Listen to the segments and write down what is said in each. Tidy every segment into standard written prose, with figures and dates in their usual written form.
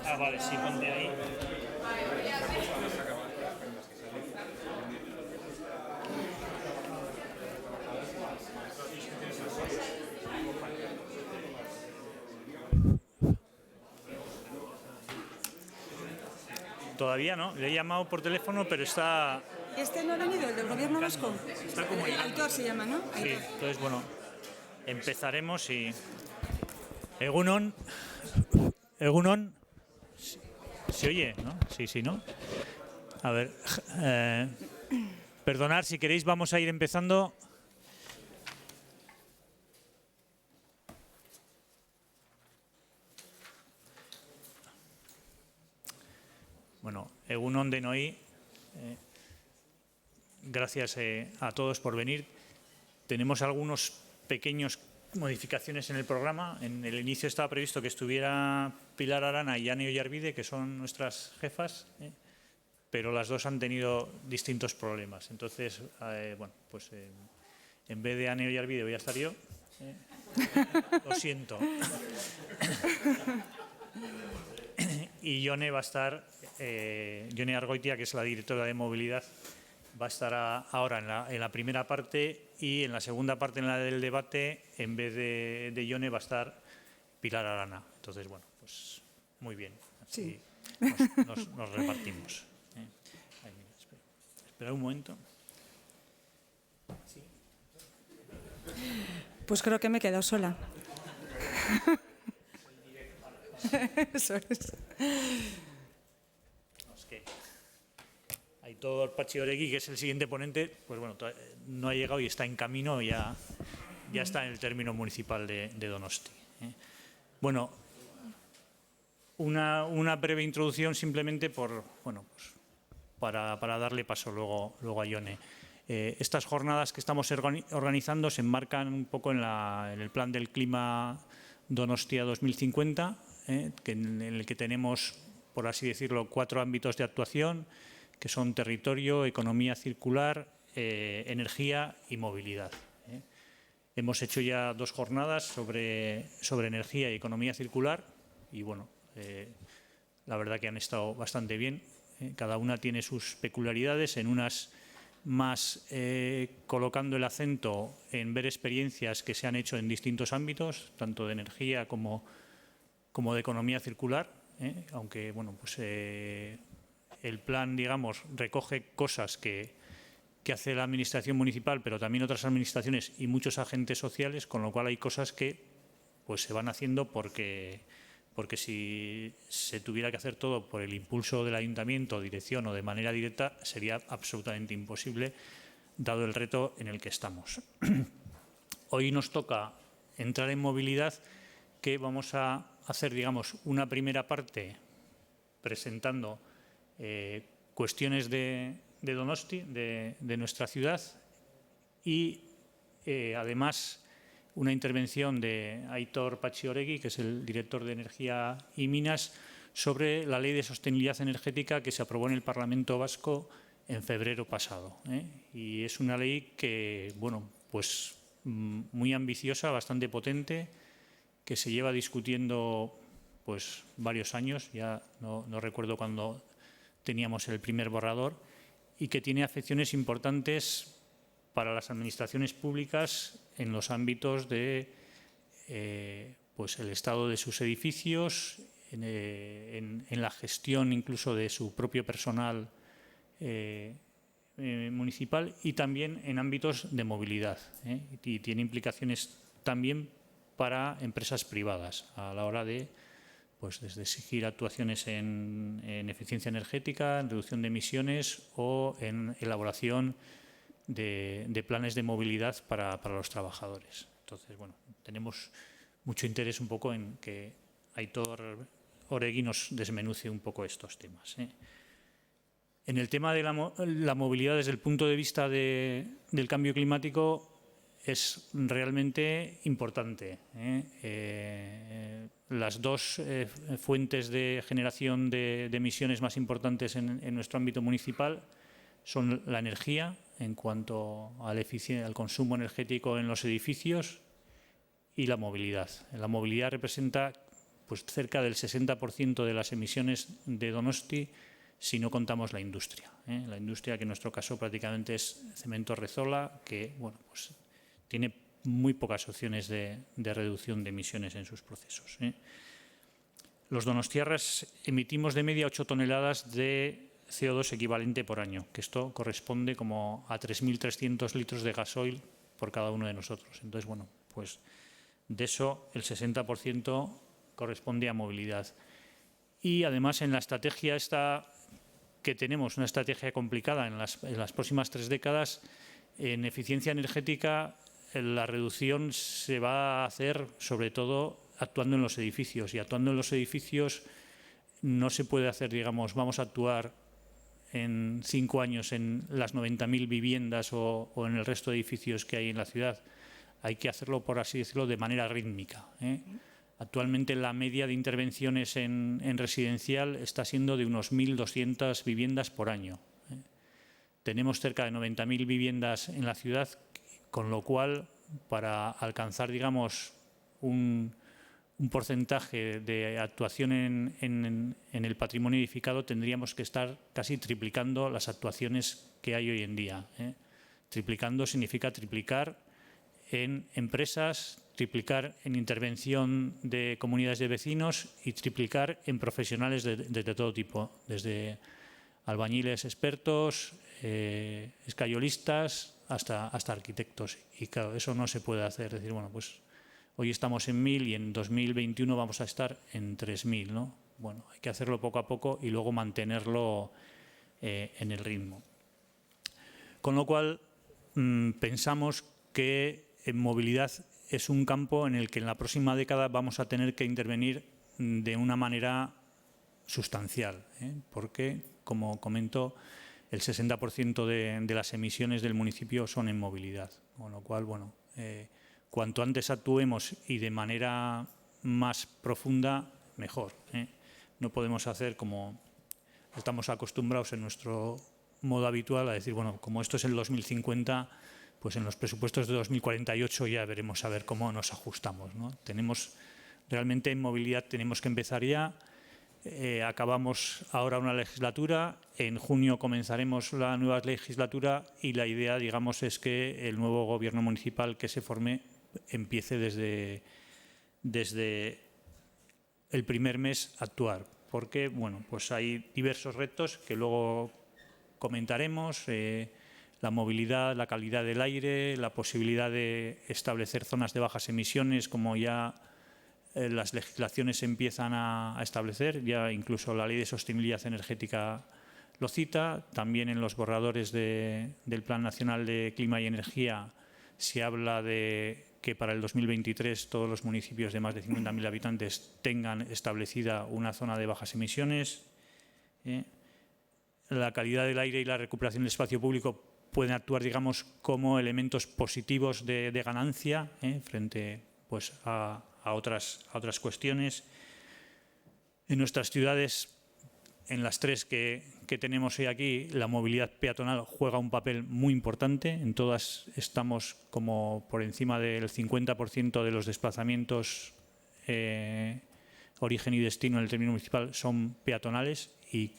Ah, vale, sí, ponte ahí. Todavía no, le he llamado por teléfono, pero está... ¿Este no ha venido, el del gobierno vasco? Está comunicando. Aitor se llama, ¿no? Sí, Aitor. entonces, bueno, empezaremos y... Egunon, ¿se oye, no? Sí, ¿no? A ver, perdonad, si queréis vamos a ir empezando. Bueno, Egunon denoi, gracias a todos por venir. Tenemos algunos pequeños modificaciones en el programa. En el inicio estaba previsto que estuviera Pilar Arana y Ane Ollarvide, que son nuestras jefas, pero las dos han tenido distintos problemas. Entonces, bueno, pues en vez de Ane Ollarvide voy a estar yo. Lo siento. Y Yone va a estar, Yone Argoitia, que es la directora de movilidad, va a estar ahora en la primera parte, y en la segunda parte, en la del debate, en vez de Yone va a estar Pilar Arana. Entonces, bueno, pues muy bien. Así sí. Nos repartimos. Ay, mira, espera un momento. Sí. Pues creo que me he quedado sola. Eso es. Es que Aitor Patxi-Oregui, que es el siguiente ponente, pues bueno, no ha llegado y está en camino, ya está en el término municipal de Donosti. Bueno, una breve introducción simplemente por, bueno, pues para darle paso luego a Yone. Estas jornadas que estamos organizando se enmarcan un poco en el plan del clima Donostia 2050, en el que tenemos, por así decirlo, 4 ámbitos de actuación, que son territorio, economía circular, energía y movilidad. Hemos hecho ya 2 jornadas sobre energía y economía circular y, bueno, la verdad que han estado bastante bien. Cada una tiene sus peculiaridades, en unas más colocando el acento en ver experiencias que se han hecho en distintos ámbitos, tanto de energía como de economía circular, aunque bueno, pues, el plan, digamos, recoge cosas que hace la administración municipal, pero también otras administraciones y muchos agentes sociales, con lo cual hay cosas que pues se van haciendo porque si se tuviera que hacer todo por el impulso del ayuntamiento, dirección o de manera directa, sería absolutamente imposible, dado el reto en el que estamos. Hoy nos toca entrar en movilidad, que vamos a hacer, digamos, una primera parte presentando cuestiones de Donosti, de nuestra ciudad, y además una intervención de Aitor Patxi-Oregui, que es el director de Energía y Minas, sobre la Ley de Sostenibilidad Energética que se aprobó en el Parlamento Vasco en febrero pasado. Y es una ley que, bueno, pues muy ambiciosa, bastante potente, que se lleva discutiendo pues varios años, ya no recuerdo cuándo teníamos el primer borrador, y que tiene afecciones importantes para las administraciones públicas en los ámbitos de pues el estado de sus edificios, en la gestión incluso de su propio personal municipal, y también en ámbitos de movilidad. Y tiene implicaciones también para empresas privadas a la hora de pues desde exigir actuaciones en eficiencia energética, en reducción de emisiones o en elaboración de planes de movilidad para los trabajadores. Entonces, bueno, tenemos mucho interés un poco en que Aitor Oregui nos desmenuce un poco estos temas. En el tema de la movilidad desde el punto de vista del cambio climático es realmente importante. Las dos fuentes de generación de emisiones más importantes en nuestro ámbito municipal son la energía, en cuanto al consumo energético en los edificios, y la movilidad. La movilidad representa pues, cerca del 60% de las emisiones de Donosti, si no contamos la industria. La industria, que en nuestro caso prácticamente es Cemento Rezola, que bueno, pues, tiene muy pocas opciones de reducción de emisiones en sus procesos. Los donostiarras emitimos de media 8 toneladas de CO2 equivalente por año, que esto corresponde como a 3.300 litros de gasoil por cada uno de nosotros. Entonces, bueno, pues de eso el 60% corresponde a movilidad. Y además en la estrategia esta que tenemos, una estrategia complicada en las próximas 3 décadas, en eficiencia energética la reducción se va a hacer sobre todo actuando en los edificios. Y actuando en los edificios no se puede hacer, digamos, vamos a actuar en 5 años en las 90.000 viviendas o en el resto de edificios que hay en la ciudad. Hay que hacerlo, por así decirlo, de manera rítmica. Actualmente la media de intervenciones en residencial está siendo de unos 1.200 viviendas por año. Tenemos cerca de 90.000 viviendas en la ciudad, con lo cual, para alcanzar, digamos, un porcentaje de actuación en el patrimonio edificado, tendríamos que estar casi triplicando las actuaciones que hay hoy en día. Triplicando significa triplicar en empresas, triplicar en intervención de comunidades de vecinos y triplicar en profesionales de todo tipo, desde albañiles expertos, escayolistas, hasta arquitectos. Y claro, eso no se puede hacer. Es decir, bueno, pues hoy estamos en 1.000 y en 2021 vamos a estar en 3.000, ¿no? Bueno, hay que hacerlo poco a poco y luego mantenerlo en el ritmo. Con lo cual, pensamos que en movilidad es un campo en el que en la próxima década vamos a tener que intervenir de una manera sustancial, porque, como comento, el 60% de las emisiones del municipio son en movilidad. Con lo cual, bueno, cuanto antes actuemos y de manera más profunda, mejor. No podemos hacer como estamos acostumbrados en nuestro modo habitual a decir, bueno, como esto es el 2050, pues en los presupuestos de 2048 ya veremos a ver cómo nos ajustamos, ¿no? Realmente en movilidad tenemos que empezar ya. acabamos ahora una legislatura, en junio comenzaremos la nueva legislatura y la idea, digamos, es que el nuevo gobierno municipal que se forme empiece desde el primer mes a actuar, porque bueno, pues hay diversos retos que luego comentaremos, la movilidad, la calidad del aire, la posibilidad de establecer zonas de bajas emisiones, como ya las legislaciones empiezan a establecer, ya incluso la Ley de Sostenibilidad Energética lo cita, también en los borradores del Plan Nacional de Clima y Energía se habla de que para el 2023 todos los municipios de más de 50.000 habitantes tengan establecida una zona de bajas emisiones. La calidad del aire y la recuperación del espacio público pueden actuar, digamos, como elementos positivos de ganancia frente pues, a otras cuestiones. En nuestras ciudades, en las tres que tenemos hoy aquí, la movilidad peatonal juega un papel muy importante. En todas estamos como por encima del 50% de los desplazamientos origen y destino en el término municipal son peatonales y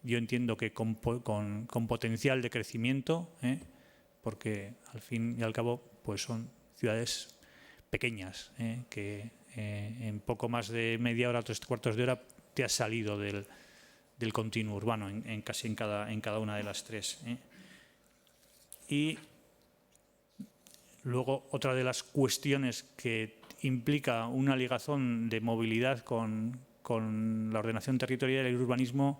yo entiendo que con potencial de crecimiento, porque al fin y al cabo pues son ciudades pequeñas, que en poco más de media hora, 3/4 de hora, te has salido del continuo urbano, casi en cada una de las tres. Y luego otra de las cuestiones que implica una ligazón de movilidad con la ordenación territorial y el urbanismo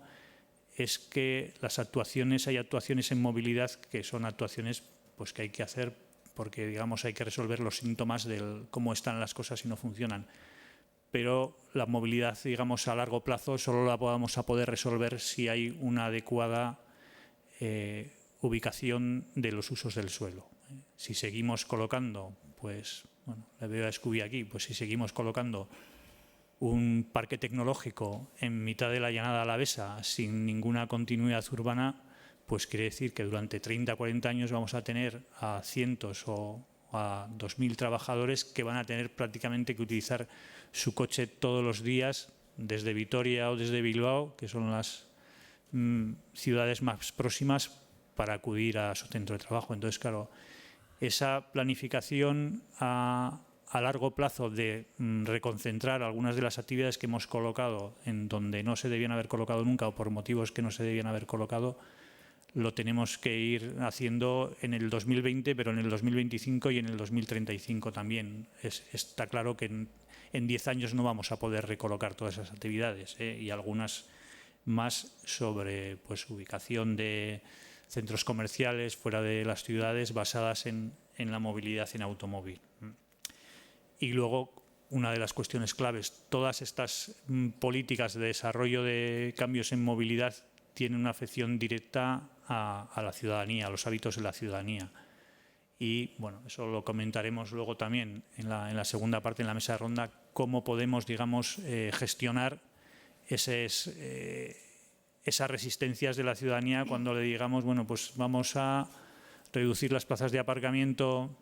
es que hay actuaciones en movilidad que son actuaciones pues, que hay que hacer porque digamos hay que resolver los síntomas de cómo están las cosas y no funcionan. Pero la movilidad, digamos, a largo plazo solo la vamos a poder resolver si hay una adecuada ubicación de los usos del suelo. Si seguimos colocando, pues, bueno, le veo a Scooby aquí, pues si seguimos colocando un parque tecnológico en mitad de la llanada alavesa sin ninguna continuidad urbana, pues quiere decir que durante 30 o 40 años vamos a tener a cientos o a 2.000 trabajadores que van a tener prácticamente que utilizar su coche todos los días desde Vitoria o desde Bilbao, que son las ciudades más próximas, para acudir a su centro de trabajo. Entonces, claro, esa planificación a largo plazo de reconcentrar algunas de las actividades que hemos colocado en donde no se debían haber colocado nunca o por motivos que no se debían haber colocado, lo tenemos que ir haciendo en el 2020, pero en el 2025 y en el 2035 también. Está claro que en 10 años no vamos a poder recolocar todas esas actividades y algunas más sobre pues, ubicación de centros comerciales fuera de las ciudades basadas en la movilidad en automóvil. Y luego, una de las cuestiones claves, todas estas políticas de desarrollo de cambios en movilidad tienen una afección directa a la ciudadanía, a los hábitos de la ciudadanía. Y bueno, eso lo comentaremos luego también en la segunda parte, en la mesa de ronda, cómo podemos, digamos, gestionar esas resistencias de la ciudadanía cuando le digamos, bueno, pues vamos a reducir las plazas de aparcamiento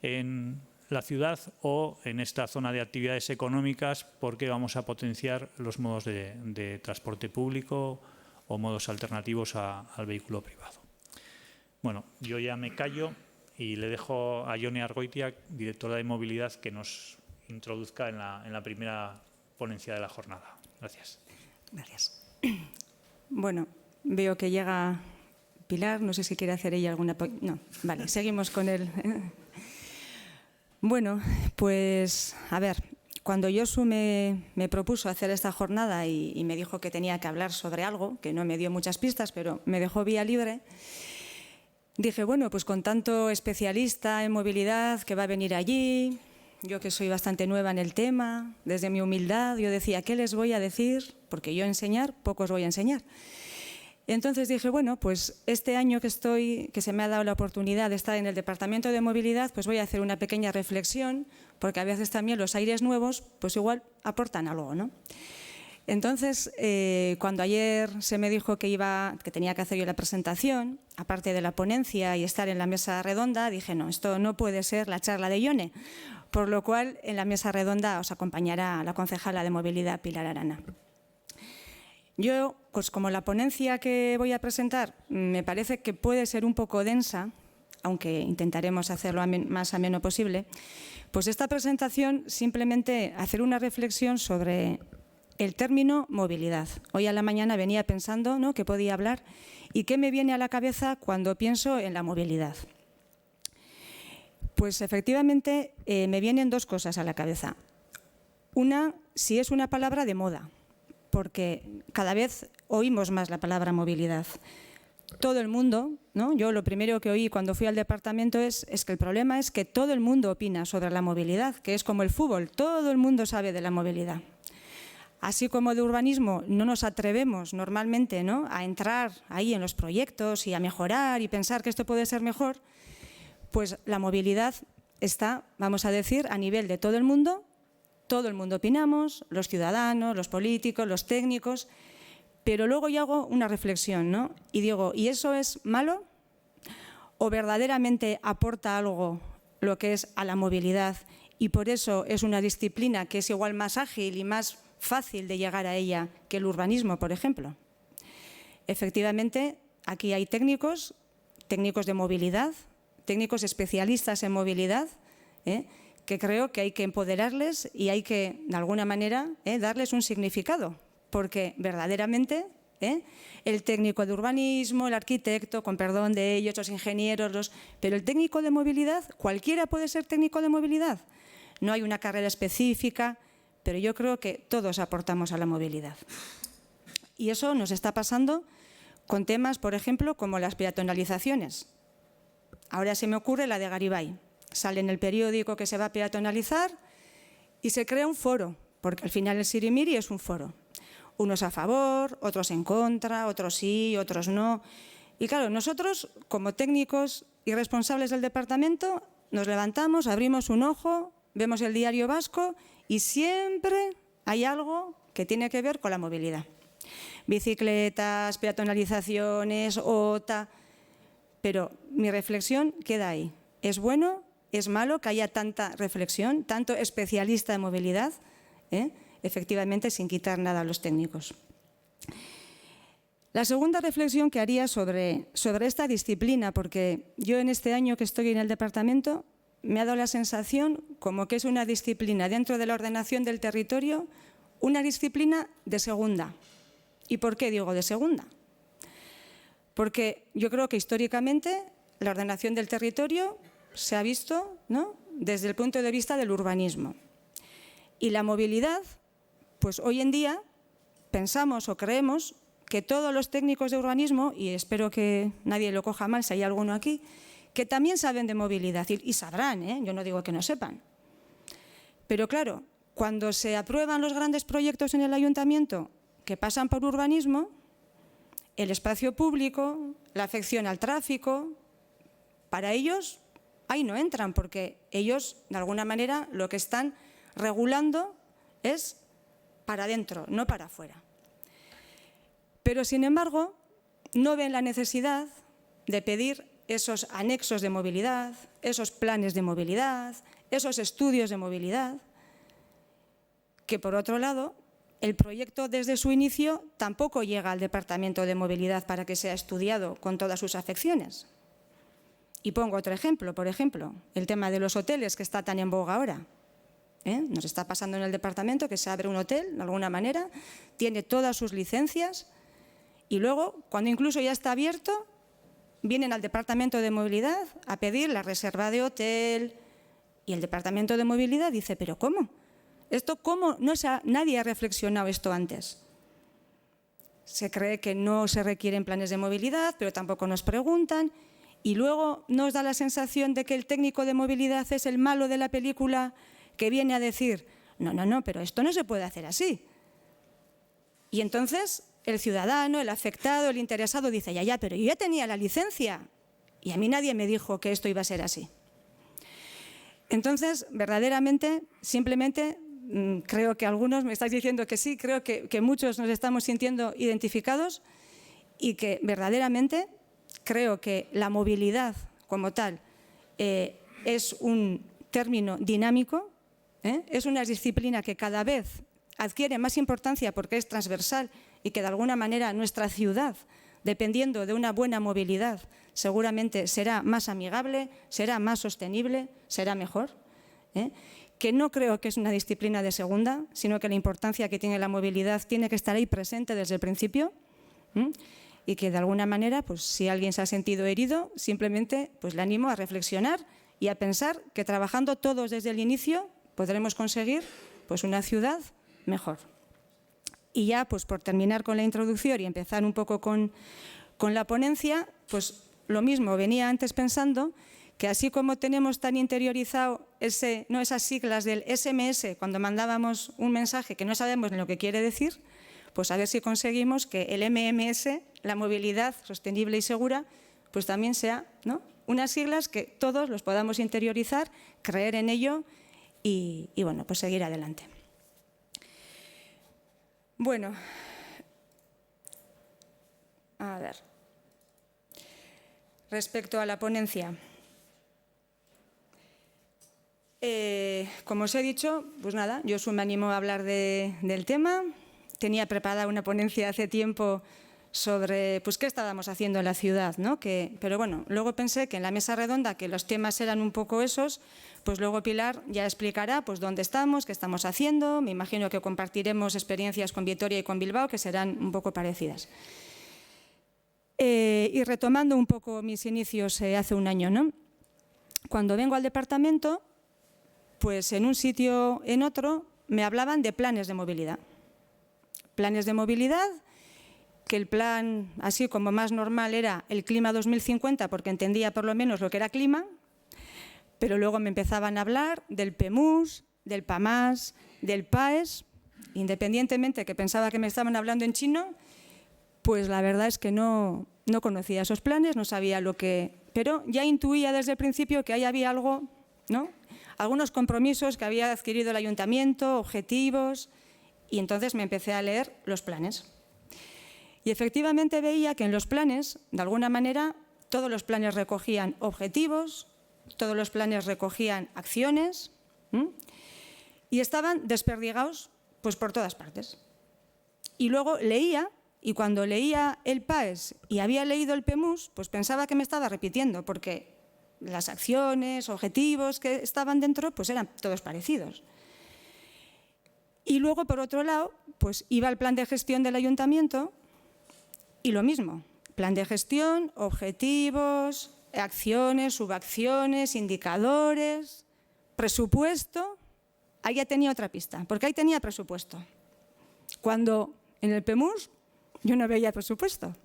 en la ciudad o en esta zona de actividades económicas porque vamos a potenciar los modos de transporte público o modos alternativos al vehículo privado. Bueno, yo ya me callo y le dejo a Jone Argoitia, directora de movilidad, que nos introduzca en la primera ponencia de la jornada. Gracias. Gracias. Bueno, veo que llega Pilar, no sé si quiere hacer ella alguna... No, vale, seguimos con él. Bueno, pues a ver, cuando Josu me propuso hacer esta jornada y me dijo que tenía que hablar sobre algo, que no me dio muchas pistas, pero me dejó vía libre, dije, bueno, pues con tanto especialista en movilidad que va a venir allí, yo que soy bastante nueva en el tema, desde mi humildad, yo decía, ¿qué les voy a decir? Porque yo enseñar, poco os voy a enseñar. Entonces dije, bueno, pues este año que se me ha dado la oportunidad de estar en el Departamento de Movilidad, pues voy a hacer una pequeña reflexión, porque a veces también los aires nuevos, pues igual aportan algo, ¿no? Entonces, cuando ayer se me dijo que tenía que hacer yo la presentación, aparte de la ponencia y estar en la mesa redonda, dije, no, esto no puede ser la charla de Jone, por lo cual en la mesa redonda os acompañará la concejala de Movilidad, Pilar Arana. Yo, pues como la ponencia que voy a presentar me parece que puede ser un poco densa, aunque intentaremos hacerlo más ameno posible, pues esta presentación simplemente hacer una reflexión sobre el término movilidad. Hoy a la mañana venía pensando, ¿no?, que podía hablar y qué me viene a la cabeza cuando pienso en la movilidad. Pues efectivamente me vienen dos cosas a la cabeza. Una, si es una palabra de moda, porque cada vez oímos más la palabra movilidad. Todo el mundo, ¿no? Yo lo primero que oí cuando fui al departamento es que el problema es que todo el mundo opina sobre la movilidad, que es como el fútbol, todo el mundo sabe de la movilidad. Así como de urbanismo no nos atrevemos normalmente, ¿no?, a entrar ahí en los proyectos y a mejorar y pensar que esto puede ser mejor, pues la movilidad está, vamos a decir, a nivel de todo el mundo opinamos, los ciudadanos, los políticos, los técnicos, pero luego yo hago una reflexión, ¿no?, y digo, ¿y eso es malo? ¿O verdaderamente aporta algo lo que es a la movilidad y por eso es una disciplina que es igual más ágil y más fácil de llegar a ella que el urbanismo, por ejemplo? Efectivamente, aquí hay técnicos de movilidad, técnicos especialistas en movilidad, que creo que hay que empoderarles y hay que, de alguna manera, darles un significado, porque verdaderamente el técnico de urbanismo, el arquitecto, con perdón de ellos, los ingenieros, pero el técnico de movilidad, cualquiera puede ser técnico de movilidad. No hay una carrera específica, pero yo creo que todos aportamos a la movilidad. Y eso nos está pasando con temas, por ejemplo, como las peatonalizaciones. Ahora se me ocurre la de Garibay. Sale en el periódico que se va a peatonalizar y se crea un foro, porque al final el sirimiri es un foro. Unos a favor, otros en contra, otros sí, otros no. Y claro, nosotros, como técnicos y responsables del departamento, nos levantamos, abrimos un ojo, vemos el Diario Vasco y siempre hay algo que tiene que ver con la movilidad. Bicicletas, peatonalizaciones, OTA. Pero mi reflexión queda ahí. ¿Es bueno? ¿Es malo que haya tanta reflexión, tanto especialista en movilidad? Efectivamente, sin quitar nada a los técnicos. La segunda reflexión que haría sobre esta disciplina, porque yo en este año que estoy en el departamento me ha dado la sensación como que es una disciplina dentro de la ordenación del territorio, una disciplina de segunda. ¿Y por qué digo de segunda? Porque yo creo que históricamente la ordenación del territorio se ha visto, ¿no?, desde el punto de vista del urbanismo. Y la movilidad, pues hoy en día pensamos o creemos que todos los técnicos de urbanismo, y espero que nadie lo coja mal si hay alguno aquí, que también saben de movilidad y sabrán, yo no digo que no sepan. Pero claro, cuando se aprueban los grandes proyectos en el ayuntamiento que pasan por urbanismo, el espacio público, la afección al tráfico, para ellos ahí no entran, porque ellos, de alguna manera, lo que están regulando es para adentro, no para afuera. Pero, sin embargo, no ven la necesidad de pedir esos anexos de movilidad, esos planes de movilidad, esos estudios de movilidad, que, por otro lado, el proyecto desde su inicio tampoco llega al Departamento de Movilidad para que sea estudiado con todas sus afecciones. Y pongo otro ejemplo, por ejemplo, el tema de los hoteles que está tan en boga ahora. Nos está pasando en el departamento que se abre un hotel, de alguna manera, tiene todas sus licencias y luego, cuando incluso ya está abierto, vienen al Departamento de Movilidad a pedir la reserva de hotel y el Departamento de Movilidad dice, ¿pero cómo? ¿Esto cómo? Nadie ha reflexionado esto antes. Se cree que no se requieren planes de movilidad, pero tampoco nos preguntan. Y luego nos da la sensación de que el técnico de movilidad es el malo de la película que viene a decir, no, pero esto no se puede hacer así. Y entonces el ciudadano, el afectado, el interesado dice, ya, pero yo ya tenía la licencia y a mí nadie me dijo que esto iba a ser así. Entonces, verdaderamente, simplemente creo que algunos me estáis diciendo que sí, creo que muchos nos estamos sintiendo identificados y que verdaderamente creo que la movilidad como tal es un término dinámico, es una disciplina que cada vez adquiere más importancia porque es transversal y que de alguna manera nuestra ciudad, dependiendo de una buena movilidad, seguramente será más amigable, será más sostenible, será mejor, que no creo que es una disciplina de segunda, sino que la importancia que tiene la movilidad tiene que estar ahí presente desde el principio, y que de alguna manera, pues si alguien se ha sentido herido, simplemente pues le animo a reflexionar y a pensar que trabajando todos desde el inicio podremos conseguir pues una ciudad mejor. Y ya pues por terminar con la introducción y empezar un poco con la ponencia, pues lo mismo, venía antes pensando que así como tenemos tan interiorizado esas siglas del SMS cuando mandábamos un mensaje que no sabemos ni lo que quiere decir, pues a ver si conseguimos que el MMS, la movilidad sostenible y segura, pues también sea, ¿no?, unas siglas que todos los podamos interiorizar, creer en ello y bueno, pues seguir adelante. Bueno, a ver, respecto a la ponencia, como os he dicho, pues nada, Josu me animó a hablar del tema. Tenía preparada una ponencia hace tiempo sobre pues, qué estábamos haciendo en la ciudad, ¿no? Pero bueno, luego pensé que en la mesa redonda, que los temas eran un poco esos, pues luego Pilar ya explicará pues, dónde estamos, qué estamos haciendo. Me imagino que compartiremos experiencias con Vitoria y con Bilbao, que serán un poco parecidas. Y retomando un poco mis inicios hace un año, ¿no? Cuando vengo al departamento, pues en un sitio, en otro, me hablaban de planes de movilidad. Planes de movilidad, que el plan así como más normal era el Clima 2050, porque entendía por lo menos lo que era clima, pero luego me empezaban a hablar del PEMUS, del PAMAS, del PAES, independientemente que pensaba que me estaban hablando en chino, pues la verdad es que no conocía esos planes, no sabía lo que... Pero ya intuía desde el principio que ahí había algo, ¿no?, algunos compromisos que había adquirido el ayuntamiento, objetivos, y entonces me empecé a leer los planes. Y efectivamente veía que en los planes, de alguna manera, todos los planes recogían objetivos, todos los planes recogían acciones, y estaban desperdigados pues, por todas partes. Y luego leía, y cuando leía el PAES y había leído el PEMUS, pues pensaba que me estaba repitiendo, porque las acciones, objetivos que estaban dentro, pues eran todos parecidos. Y luego, por otro lado, pues iba al plan de gestión del ayuntamiento y lo mismo, plan de gestión, objetivos, acciones, subacciones, indicadores, presupuesto. Ahí ya tenía otra pista, porque ahí tenía presupuesto. Cuando en el PEMUS yo no veía presupuesto.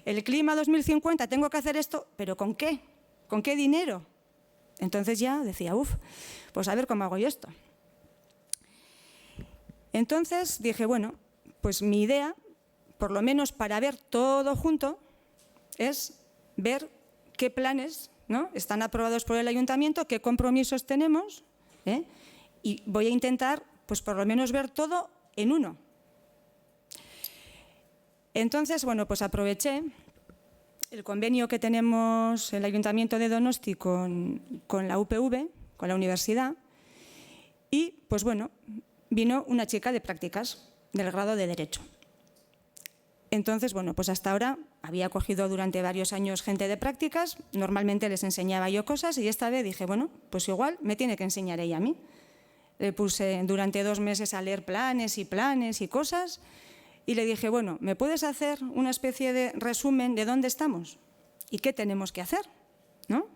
El Clima 2050, tengo que hacer esto, ¿pero con qué? ¿Con qué dinero? Entonces ya decía, pues a ver cómo hago yo esto. Entonces dije, bueno, pues mi idea, por lo menos para ver todo junto, es ver qué planes, ¿no?, están aprobados por el ayuntamiento, qué compromisos tenemos, y voy a intentar, pues por lo menos ver todo en uno. Entonces, bueno, pues aproveché el convenio que tenemos el Ayuntamiento de Donosti con la UPV, con la universidad, y pues bueno, vino una chica de prácticas del grado de Derecho. Entonces, bueno, pues hasta ahora había cogido durante varios años gente de prácticas, normalmente les enseñaba yo cosas y esta vez dije, bueno, pues igual me tiene que enseñar ella a mí. Le puse durante 2 meses a leer planes y cosas y le dije, bueno, ¿me puedes hacer una especie de resumen de dónde estamos y qué tenemos que hacer?, ¿no?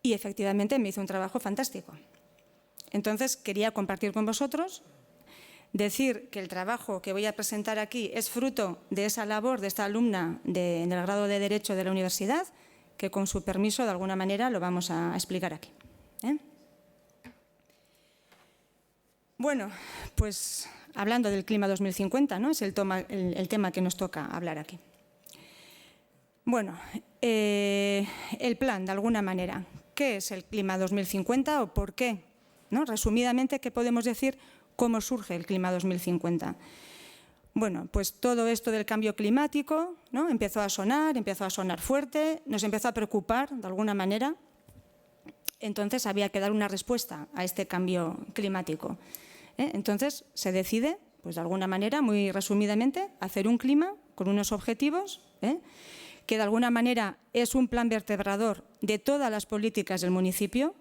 Y efectivamente me hizo un trabajo fantástico. Entonces quería compartir con vosotros, decir que el trabajo que voy a presentar aquí es fruto de esa labor de esta alumna en el grado de Derecho de la universidad, que con su permiso de alguna manera lo vamos a explicar aquí. Bueno, pues hablando del Clima 2050, ¿no?, es el tema que nos toca hablar aquí. Bueno, el plan, de alguna manera, ¿qué es el Clima 2050 o por qué? ¿No? Resumidamente, ¿qué podemos decir? ¿Cómo surge el Clima 2050? Bueno, pues todo esto del cambio climático, ¿no?, empezó a sonar fuerte, nos empezó a preocupar de alguna manera. Entonces había que dar una respuesta a este cambio climático. Entonces se decide pues de alguna manera, muy resumidamente, hacer un clima con unos objetivos, que de alguna manera es un plan vertebrador de todas las políticas del municipio,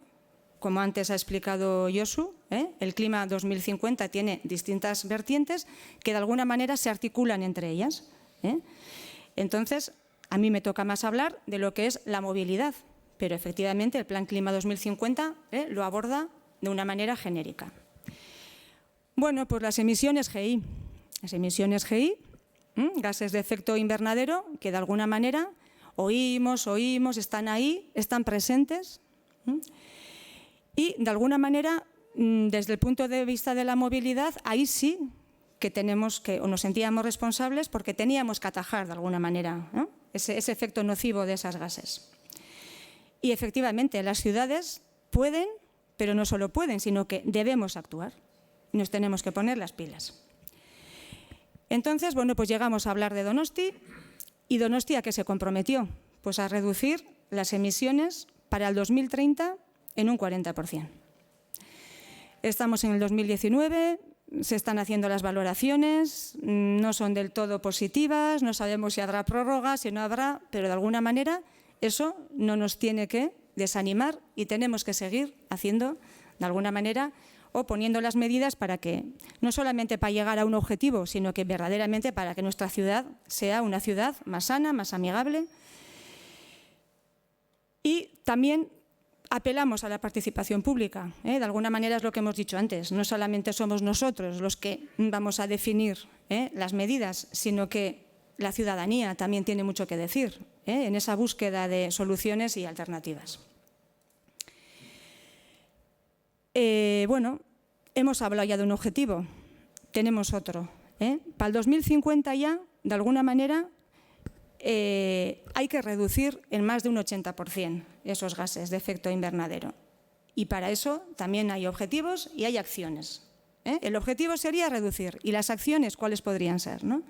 como antes ha explicado Josu. El Clima 2050 tiene distintas vertientes que de alguna manera se articulan entre ellas. Entonces, a mí me toca más hablar de lo que es la movilidad, pero efectivamente el Plan Clima 2050 lo aborda de una manera genérica. Bueno, pues las emisiones GI. Las emisiones GI, gases de efecto invernadero, que de alguna manera oímos, están ahí, están presentes. Y de alguna manera, desde el punto de vista de la movilidad, ahí sí que tenemos que, o nos sentíamos responsables porque teníamos que atajar de alguna manera, ¿no?, ese efecto nocivo de esas gases. Y efectivamente, las ciudades pueden, pero no solo pueden, sino que debemos actuar. Nos tenemos que poner las pilas. Entonces, bueno, pues llegamos a hablar de Donosti. ¿Y Donosti a qué se comprometió? Pues a reducir las emisiones para el 2030 en un 40%. Estamos en el 2019, se están haciendo las valoraciones, no son del todo positivas, no sabemos si habrá prórroga, si no habrá, pero de alguna manera eso no nos tiene que desanimar y tenemos que seguir haciendo, de alguna manera, o poniendo las medidas para que, no solamente para llegar a un objetivo, sino que verdaderamente para que nuestra ciudad sea una ciudad más sana, más amigable. Y también apelamos a la participación pública. De alguna manera es lo que hemos dicho antes. No solamente somos nosotros los que vamos a definir las medidas, sino que la ciudadanía también tiene mucho que decir en esa búsqueda de soluciones y alternativas. Bueno, hemos hablado ya de un objetivo. Tenemos otro. Para el 2050 ya, de alguna manera, hay que reducir en más de un 80% esos gases de efecto invernadero. Y para eso también hay objetivos y hay acciones. El objetivo sería reducir. ¿Y las acciones cuáles podrían ser, no?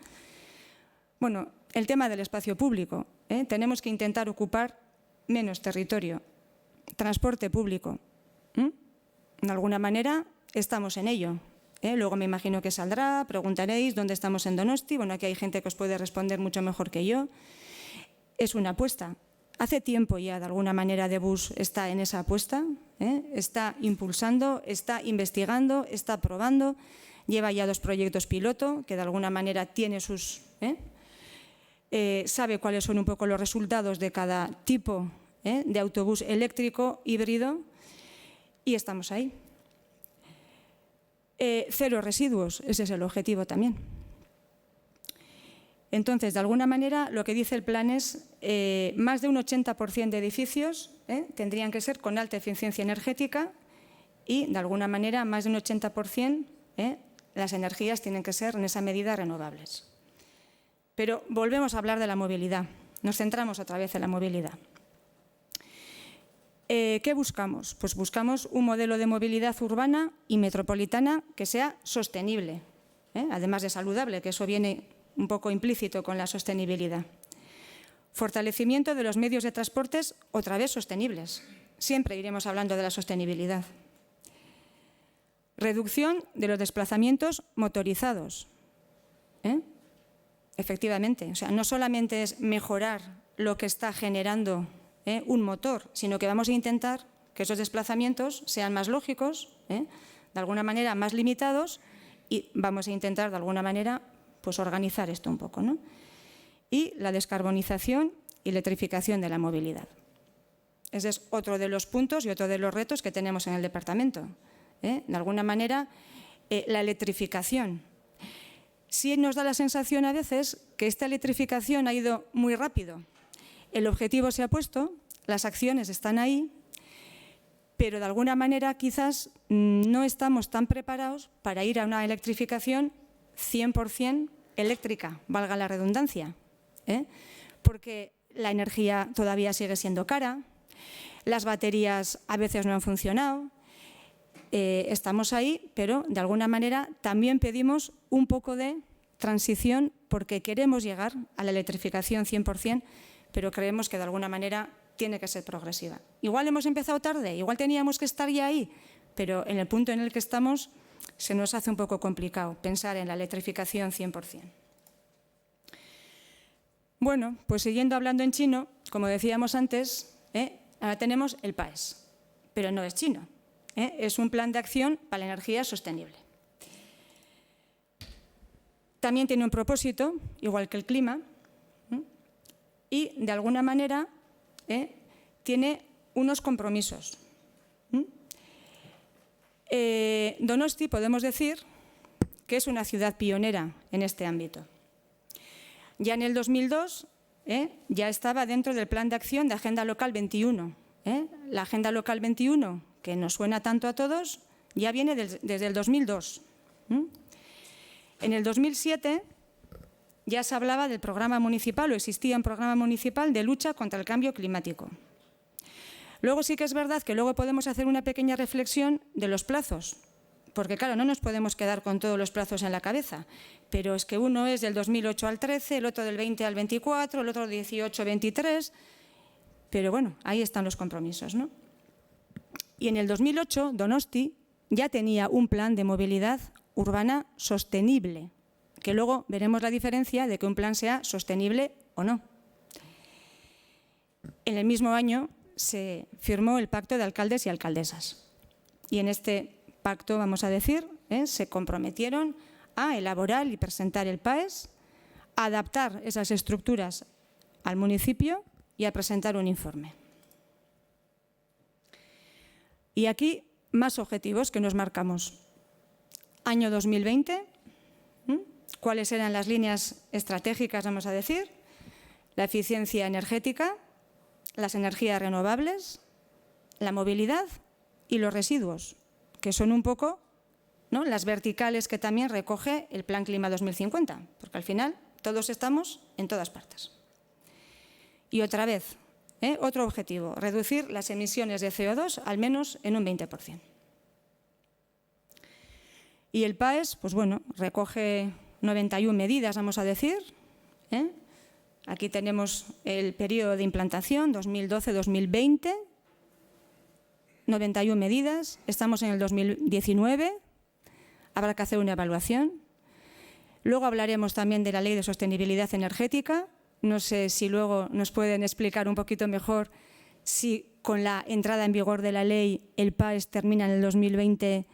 Bueno, el tema del espacio público. Tenemos que intentar ocupar menos territorio. Transporte público. De alguna manera estamos en ello. Luego me imagino que saldrá, preguntaréis dónde estamos en Donosti. Bueno, aquí hay gente que os puede responder mucho mejor que yo. Es una apuesta. Hace tiempo ya, de alguna manera, Debus está en esa apuesta, está impulsando, está investigando, está probando. Lleva ya 2 proyectos piloto que de alguna manera tiene sus... sabe cuáles son un poco los resultados de cada tipo de autobús eléctrico, híbrido, y estamos ahí. Cero residuos, ese es el objetivo también. Entonces, de alguna manera, lo que dice el plan es más de un 80% de edificios tendrían que ser con alta eficiencia energética y, de alguna manera, más de un 80% las energías tienen que ser en esa medida renovables. Pero volvemos a hablar de la movilidad. Nos centramos otra vez en la movilidad. ¿Qué buscamos? Pues buscamos un modelo de movilidad urbana y metropolitana que sea sostenible, además de saludable, que eso viene un poco implícito con la sostenibilidad. Fortalecimiento de los medios de transportes, otra vez sostenibles. Siempre iremos hablando de la sostenibilidad. Reducción de los desplazamientos motorizados. Efectivamente, o sea, no solamente es mejorar lo que está generando un motor, sino que vamos a intentar que esos desplazamientos sean más lógicos, de alguna manera más limitados, y vamos a intentar de alguna manera pues organizar esto un poco, ¿no? Y la descarbonización y electrificación de la movilidad. Ese es otro de los puntos y otro de los retos que tenemos en el departamento. De alguna manera, la electrificación. Sí nos da la sensación a veces que esta electrificación ha ido muy rápido. El objetivo se ha puesto, las acciones están ahí, pero de alguna manera quizás no estamos tan preparados para ir a una electrificación 100% eléctrica, valga la redundancia, porque la energía todavía sigue siendo cara, las baterías a veces no han funcionado, estamos ahí, pero de alguna manera también pedimos un poco de transición porque queremos llegar a la electrificación 100%, pero creemos que de alguna manera tiene que ser progresiva. Igual hemos empezado tarde, igual teníamos que estar ya ahí, pero en el punto en el que estamos se nos hace un poco complicado pensar en la electrificación 100%. Bueno, pues siguiendo hablando en chino, como decíamos antes, ahora tenemos el PAES, pero no es chino, es un plan de acción para la energía sostenible. También tiene un propósito, igual que el clima, y de alguna manera tiene unos compromisos. Donosti podemos decir que es una ciudad pionera en este ámbito. Ya en el 2002 ya estaba dentro del Plan de Acción de Agenda Local 21. La Agenda Local 21, que nos suena tanto a todos, ya viene desde el 2002. En el 2007 ya se hablaba del programa municipal, o existía un programa municipal de lucha contra el cambio climático. Luego sí que es verdad que luego podemos hacer una pequeña reflexión de los plazos, porque claro, no nos podemos quedar con todos los plazos en la cabeza, pero es que uno es del 2008 al 13, el otro del 20 al 24, el otro del 18 al 23, pero bueno, ahí están los compromisos, ¿no? Y en el 2008, Donosti ya tenía un plan de movilidad urbana sostenible, que luego veremos la diferencia de que un plan sea sostenible o no. En el mismo año se firmó el Pacto de Alcaldes y Alcaldesas. Y en este pacto, vamos a decir, se comprometieron a elaborar y presentar el PAES, a adaptar esas estructuras al municipio y a presentar un informe. Y aquí más objetivos que nos marcamos. Año 2020, ¿cuáles eran las líneas estratégicas, vamos a decir? La eficiencia energética, las energías renovables, la movilidad y los residuos, que son un poco, ¿no?, las verticales que también recoge el Plan Clima 2050, porque al final todos estamos en todas partes. Y otra vez, otro objetivo, reducir las emisiones de CO2 al menos en un 20%. Y el PAES, pues bueno, recoge 91 medidas, vamos a decir. Aquí tenemos el periodo de implantación, 2012-2020, 91 medidas. Estamos en el 2019, habrá que hacer una evaluación. Luego hablaremos también de la Ley de Sostenibilidad Energética. No sé si luego nos pueden explicar un poquito mejor si con la entrada en vigor de la ley el PAES termina en el 2020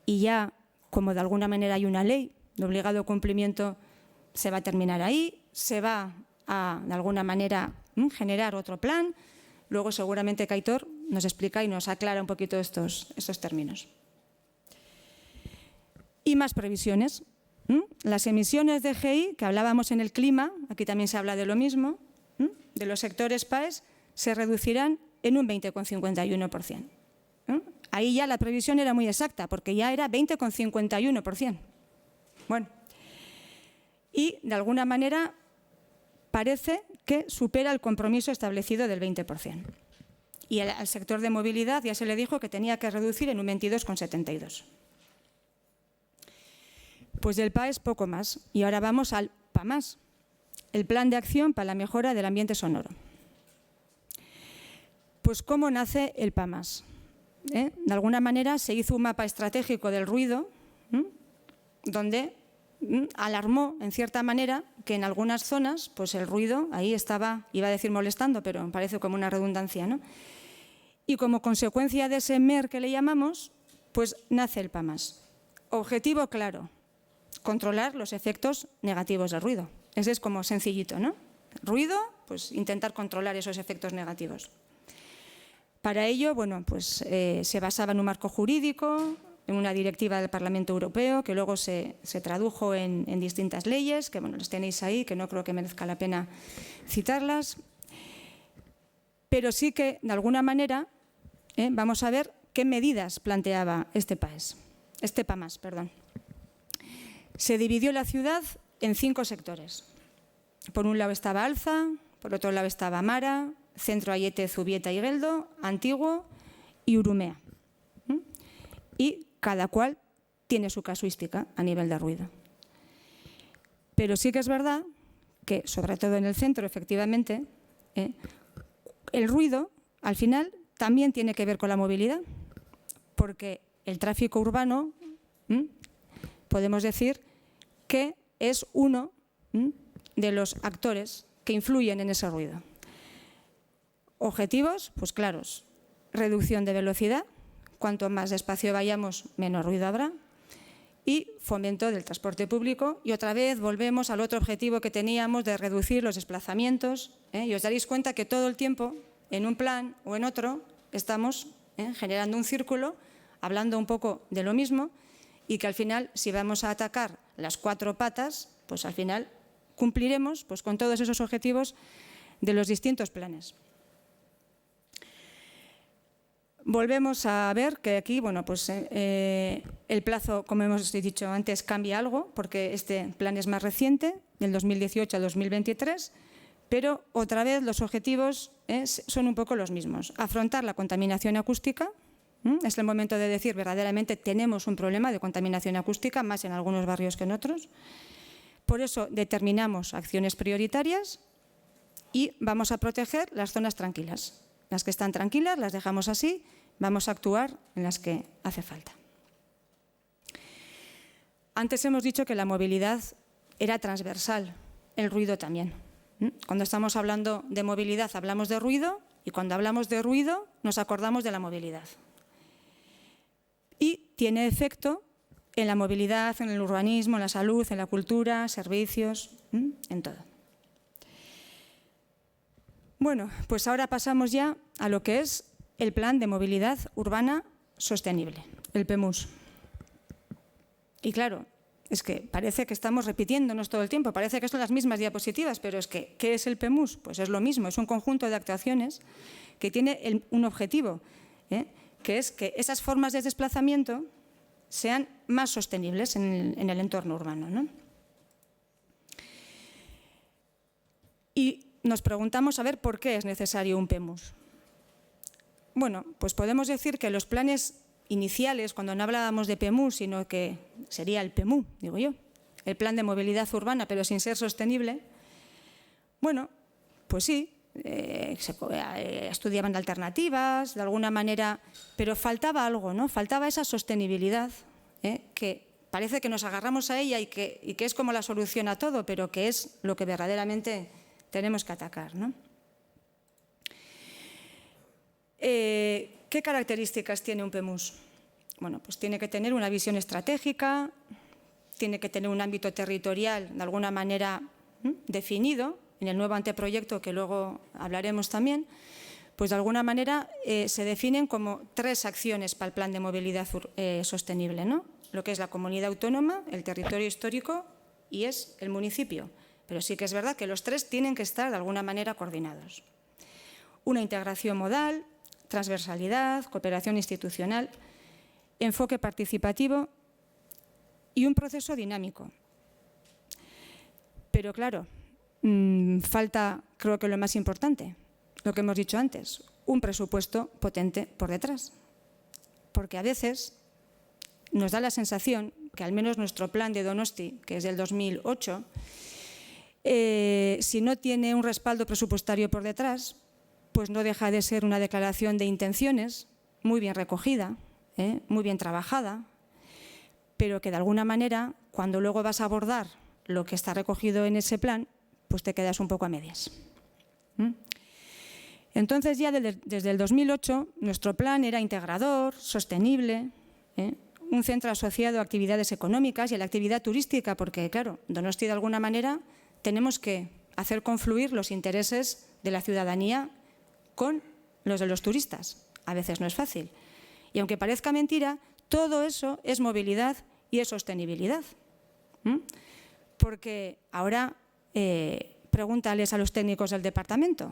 y ya, como de alguna manera hay una ley de obligado cumplimiento, se va a terminar ahí, se va a, de alguna manera, generar otro plan. Luego seguramente Kaitor nos explica y nos aclara un poquito estos términos. Y más previsiones. Las emisiones de GI, que hablábamos en el clima, aquí también se habla de lo mismo, de los sectores PAES, se reducirán en un 20,51%. Ahí ya la previsión era muy exacta, porque ya era 20,51%. Bueno, y de alguna manera parece que supera el compromiso establecido del 20%. Y al sector de movilidad ya se le dijo que tenía que reducir en un 22,72%. Pues del PAES poco más. Y ahora vamos al PAMAS, el Plan de Acción para la Mejora del Ambiente Sonoro. Pues ¿cómo nace el PAMAS? De alguna manera se hizo un mapa estratégico del ruido, donde alarmó en cierta manera que en algunas zonas pues el ruido ahí estaba, iba a decir molestando, pero parece como una redundancia, ¿no? Y como consecuencia de ese MER que le llamamos, pues nace el PAMAS. Objetivo claro: controlar los efectos negativos del ruido. Ese es como sencillito, ¿no? Ruido, pues intentar controlar esos efectos negativos. Para ello, bueno, pues se basaba en un marco jurídico, en una directiva del Parlamento Europeo, que luego se tradujo en distintas leyes, que bueno, las tenéis ahí, que no creo que merezca la pena citarlas. Pero sí que, de alguna manera, vamos a ver qué medidas planteaba este PAMAS. Se dividió la ciudad en 5 sectores. Por un lado estaba Alza, por otro lado estaba Amara, Centro Aiete, Zubieta y Geldo, Antiguo y Urumea. Y cada cual tiene su casuística a nivel de ruido. Pero sí que es verdad que, sobre todo en el centro, efectivamente, el ruido, al final, también tiene que ver con la movilidad, porque el tráfico urbano podemos decir que es uno de los actores que influyen en ese ruido. Objetivos, pues claros, reducción de velocidad, cuanto más despacio vayamos, menos ruido habrá, y fomento del transporte público. Y otra vez volvemos al otro objetivo que teníamos de reducir los desplazamientos, y os daréis cuenta que todo el tiempo, en un plan o en otro, estamos generando un círculo, hablando un poco de lo mismo, y que al final, si vamos a atacar las 4 patas, pues al final cumpliremos pues, con todos esos objetivos de los distintos planes. Volvemos a ver que aquí, bueno, pues, el plazo, como hemos dicho antes, cambia algo, porque este plan es más reciente, del 2018 al 2023, pero otra vez los objetivos son un poco los mismos. Afrontar la contaminación acústica. Es el momento de decir, verdaderamente tenemos un problema de contaminación acústica, más en algunos barrios que en otros. Por eso determinamos acciones prioritarias y vamos a proteger las zonas tranquilas. Las que están tranquilas las dejamos así, vamos a actuar en las que hace falta. Antes hemos dicho que la movilidad era transversal, el ruido también. Cuando estamos hablando de movilidad hablamos de ruido y cuando hablamos de ruido nos acordamos de la movilidad. Y tiene efecto en la movilidad, en el urbanismo, en la salud, en la cultura, servicios, en todo. Bueno, pues ahora pasamos ya a lo que es el Plan de Movilidad Urbana Sostenible, el PEMUS. Y claro, es que parece que estamos repitiéndonos todo el tiempo, parece que son las mismas diapositivas, pero es que, ¿qué es el PEMUS? Pues es lo mismo, es un conjunto de actuaciones que tiene un objetivo, que es que esas formas de desplazamiento sean más sostenibles en el entorno urbano, ¿no? Y nos preguntamos a ver por qué es necesario un PEMUS. Bueno, pues podemos decir que los planes iniciales, cuando no hablábamos de PEMUS, sino que sería el PEMU, digo yo, el Plan de Movilidad Urbana, pero sin ser sostenible, bueno, pues sí, estudiaban alternativas, de alguna manera, pero faltaba algo, ¿no? Faltaba esa sostenibilidad, que parece que nos agarramos a ella y que es como la solución a todo, pero que es lo que verdaderamente tenemos que atacar, ¿no? ¿Qué características tiene un PEMUS? Bueno, pues tiene que tener una visión estratégica, tiene que tener un ámbito territorial de alguna manera definido, en el nuevo anteproyecto que luego hablaremos también, pues de alguna manera se definen como 3 acciones para el Plan de Movilidad Sostenible, ¿no? Lo que es la comunidad autónoma, el territorio histórico y es el municipio. Pero sí que es verdad que los 3 tienen que estar de alguna manera coordinados. Una integración modal, transversalidad, cooperación institucional, enfoque participativo y un proceso dinámico. Pero claro, falta, creo que lo más importante, lo que hemos dicho antes, un presupuesto potente por detrás. Porque a veces nos da la sensación que al menos nuestro plan de Donosti, que es del 2008, si no tiene un respaldo presupuestario por detrás, pues no deja de ser una declaración de intenciones muy bien recogida, muy bien trabajada, pero que de alguna manera, cuando luego vas a abordar lo que está recogido en ese plan, pues te quedas un poco a medias. Entonces ya desde el 2008 nuestro plan era integrador, sostenible, un centro asociado a actividades económicas y a la actividad turística, porque claro, Donosti de alguna manera tenemos que hacer confluir los intereses de la ciudadanía con los de los turistas. A veces no es fácil. Y aunque parezca mentira, todo eso es movilidad y es sostenibilidad. Porque ahora pregúntales a los técnicos del departamento.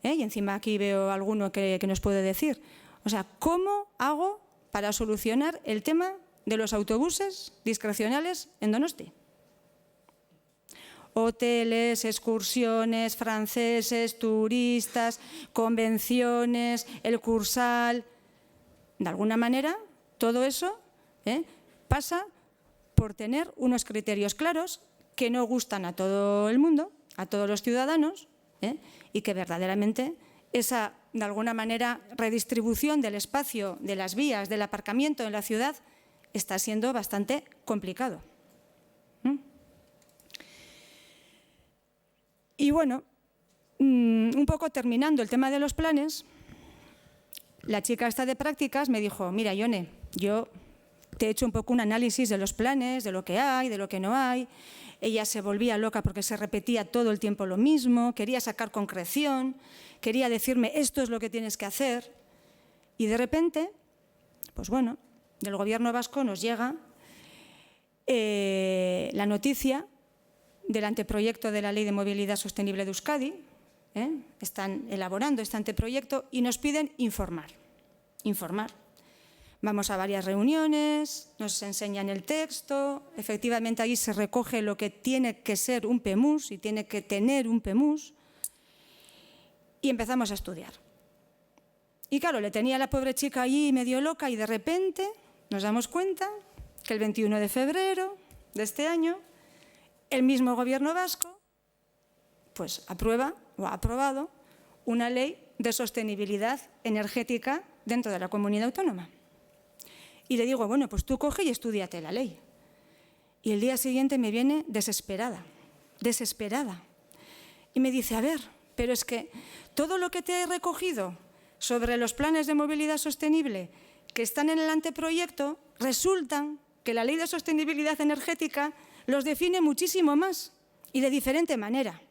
Y encima aquí veo alguno que nos puede decir. O sea, ¿cómo hago para solucionar el tema de los autobuses discrecionales en Donosti? Hoteles, excursiones, franceses, turistas, convenciones, el Cursal. De alguna manera, todo eso pasa por tener unos criterios claros que no gustan a todo el mundo, a todos los ciudadanos, y que verdaderamente esa, de alguna manera, redistribución del espacio, de las vías, del aparcamiento en la ciudad, está siendo bastante complicado. Y bueno, un poco terminando el tema de los planes, la chica esta de prácticas me dijo, mira, Ione, yo te he hecho un poco un análisis de los planes, de lo que hay, de lo que no hay. Ella se volvía loca porque se repetía todo el tiempo lo mismo, quería sacar concreción, quería decirme esto es lo que tienes que hacer. Y de repente, pues bueno, del Gobierno vasco nos llega la noticia del anteproyecto de la Ley de Movilidad Sostenible de Euskadi. Están elaborando este anteproyecto y nos piden informar. Vamos a varias reuniones, nos enseñan el texto, efectivamente ahí se recoge lo que tiene que ser un PEMUS y tiene que tener un PEMUS, y empezamos a estudiar. Y claro, le tenía a la pobre chica allí medio loca y de repente nos damos cuenta que el 21 de febrero de este año el mismo Gobierno vasco pues aprueba o ha aprobado una ley de sostenibilidad energética dentro de la comunidad autónoma. Y le digo, bueno, pues tú coge y estúdiate la ley. Y el día siguiente me viene desesperada. Y me dice, a ver, pero es que todo lo que te he recogido sobre los planes de movilidad sostenible que están en el anteproyecto, resultan que la ley de sostenibilidad energética los define muchísimo más y de diferente manera.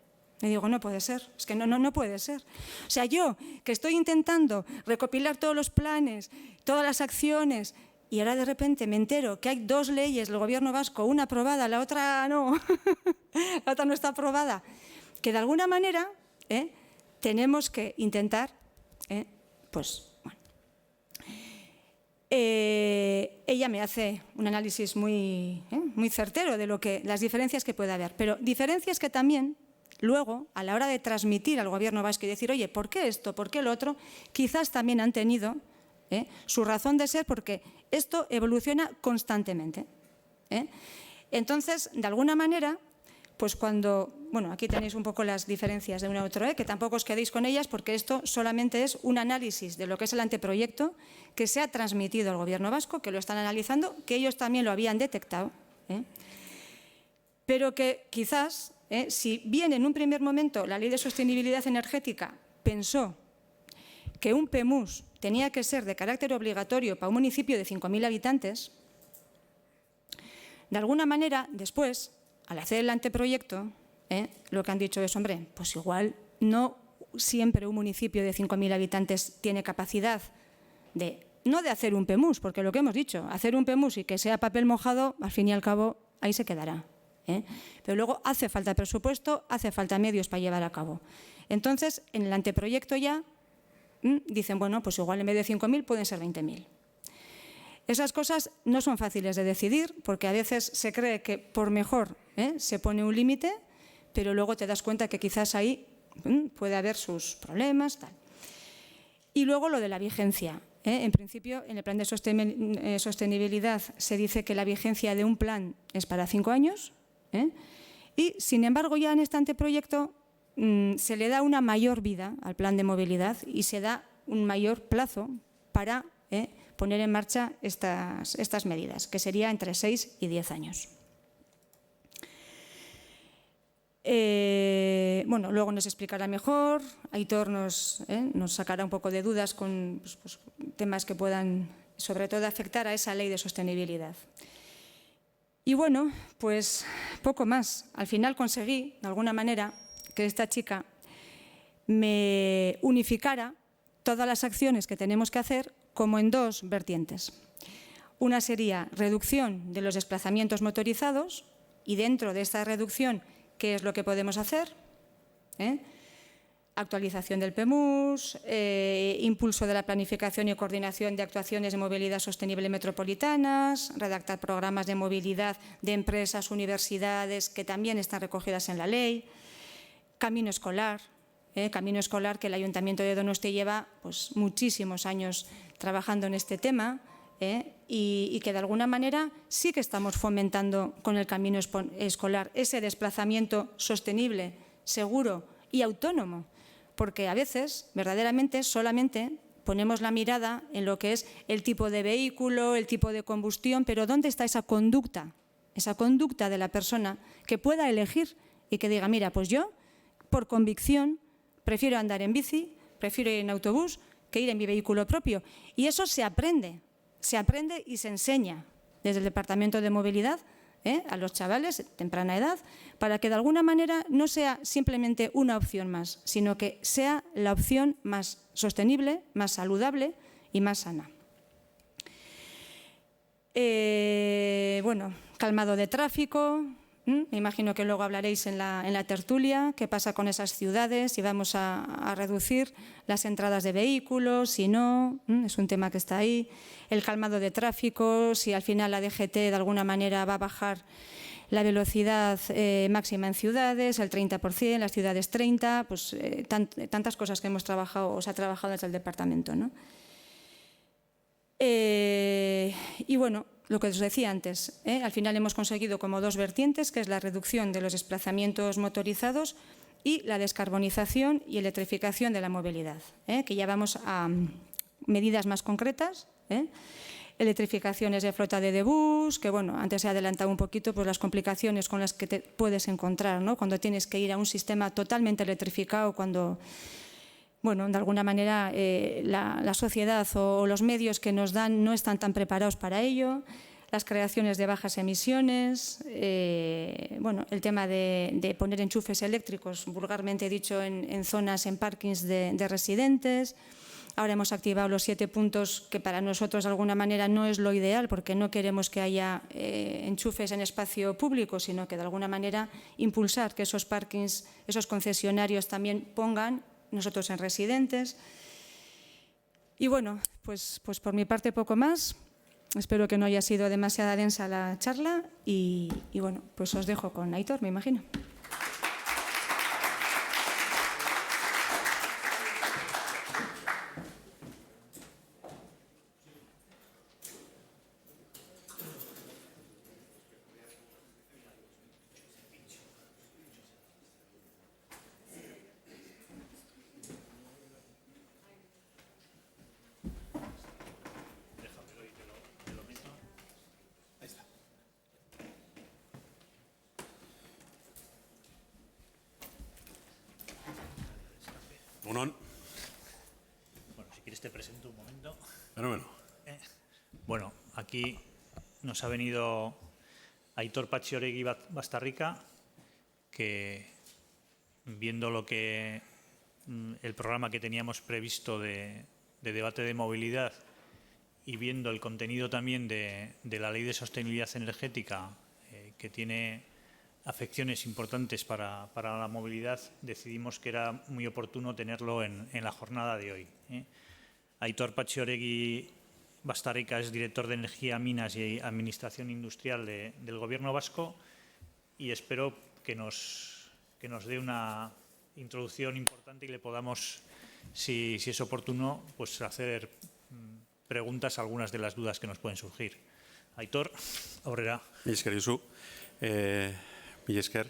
Le digo, no puede ser, es que no puede ser. O sea, yo que estoy intentando recopilar todos los planes, todas las acciones, y ahora de repente me entero que hay dos leyes del Gobierno vasco, una aprobada, la otra no, la otra no está aprobada, que de alguna manera tenemos que intentar, pues, bueno. Ella me hace un análisis muy certero de las diferencias que puede haber, pero diferencias que también luego, a la hora de transmitir al Gobierno vasco y decir, oye, ¿por qué esto? ¿Por qué lo otro? Quizás también han tenido su razón de ser, porque esto evoluciona constantemente. Entonces, de alguna manera, pues cuando, bueno, aquí tenéis un poco las diferencias de uno a otro, que tampoco os quedéis con ellas, porque esto solamente es un análisis de lo que es el anteproyecto que se ha transmitido al Gobierno vasco, que lo están analizando, que ellos también lo habían detectado, pero que quizás, si bien en un primer momento la Ley de Sostenibilidad Energética pensó que un PEMUS tenía que ser de carácter obligatorio para un municipio de 5.000 habitantes, de alguna manera, después, al hacer el anteproyecto, lo que han dicho es, hombre, pues igual no siempre un municipio de 5.000 habitantes tiene capacidad no de hacer un PEMUS, porque lo que hemos dicho, hacer un PEMUS y que sea papel mojado, al fin y al cabo, ahí se quedará. Pero luego hace falta presupuesto, hace falta medios para llevar a cabo. Entonces, en el anteproyecto ya dicen, bueno, pues igual en vez de 5.000 pueden ser 20.000. Esas cosas no son fáciles de decidir, porque a veces se cree que por mejor se pone un límite, pero luego te das cuenta que quizás ahí puede haber sus problemas, tal. Y luego lo de la vigencia. En principio, en el plan de sostenibilidad se dice que la vigencia de un plan es para 5 años, y sin embargo ya en este anteproyecto se le da una mayor vida al plan de movilidad y se da un mayor plazo para poner en marcha estas medidas, que sería entre 6 y 10 años. Bueno, luego nos explicará mejor, Aitor nos sacará un poco de dudas con pues, temas que puedan, sobre todo, afectar a esa ley de sostenibilidad. Y bueno, pues poco más. Al final conseguí, de alguna manera, que esta chica me unificara todas las acciones que tenemos que hacer como en dos vertientes. Una sería reducción de los desplazamientos motorizados y dentro de esta reducción, ¿qué es lo que podemos hacer? Actualización del PEMUS, impulso de la planificación y coordinación de actuaciones de movilidad sostenible metropolitanas, redactar programas de movilidad de empresas, universidades, que también están recogidas en la ley, camino escolar que el Ayuntamiento de Donosti lleva pues, muchísimos años trabajando en este tema, y que de alguna manera sí que estamos fomentando con el camino escolar ese desplazamiento sostenible, seguro y autónomo, porque a veces verdaderamente solamente ponemos la mirada en lo que es el tipo de vehículo, el tipo de combustión, pero ¿dónde está esa conducta de la persona que pueda elegir y que diga, mira, pues yo, por convicción, prefiero andar en bici, prefiero ir en autobús que ir en mi vehículo propio? Y eso se aprende y se enseña desde el Departamento de Movilidad a los chavales de temprana edad, para que de alguna manera no sea simplemente una opción más, sino que sea la opción más sostenible, más saludable y más sana. Bueno, calmado de tráfico. Me imagino que luego hablaréis en la tertulia qué pasa con esas ciudades, si vamos a reducir las entradas de vehículos, si no, es un tema que está ahí. El calmado de tráfico, si al final la DGT de alguna manera va a bajar la velocidad máxima en ciudades, el 30%, las ciudades 30%, pues tantas cosas que hemos trabajado, o se ha trabajado desde el departamento, ¿no? Y bueno, lo que os decía antes, al final hemos conseguido como dos vertientes, que es la reducción de los desplazamientos motorizados y la descarbonización y electrificación de la movilidad, que ya vamos a medidas más concretas. Electrificaciones de flota de bus, que bueno, antes he adelantado un poquito pues las complicaciones con las que te puedes encontrar, ¿no? Cuando tienes que ir a un sistema totalmente electrificado, cuando, bueno, de alguna manera la sociedad o los medios que nos dan no están tan preparados para ello. Las creaciones de bajas emisiones, bueno, el tema de poner enchufes eléctricos, vulgarmente dicho, en zonas, en parkings de residentes. Ahora hemos activado los 7 puntos, que para nosotros de alguna manera no es lo ideal, porque no queremos que haya enchufes en espacio público, sino que de alguna manera impulsar que esos parkings, esos concesionarios también pongan, nosotros en residentes. Y bueno, pues por mi parte poco más. Espero que no haya sido demasiada densa la charla y bueno, pues os dejo con Aitor, me imagino. Bueno, si quieres te presento un momento. Bueno. Bueno, aquí nos ha venido Aitor Patxi Bastarrica, que viendo el programa que teníamos previsto de debate de movilidad y viendo el contenido también de la Ley de Sostenibilidad Energética, que tiene afecciones importantes para la movilidad, decidimos que era muy oportuno tenerlo en la jornada de hoy. Aitor Patxi Bastarrica es director de Energía, Minas y Administración Industrial del Gobierno vasco y espero que nos dé una introducción importante y le podamos, si es oportuno, pues hacer preguntas a algunas de las dudas que nos pueden surgir. Aitor, aurrera. Mila esker Josu. Mila esker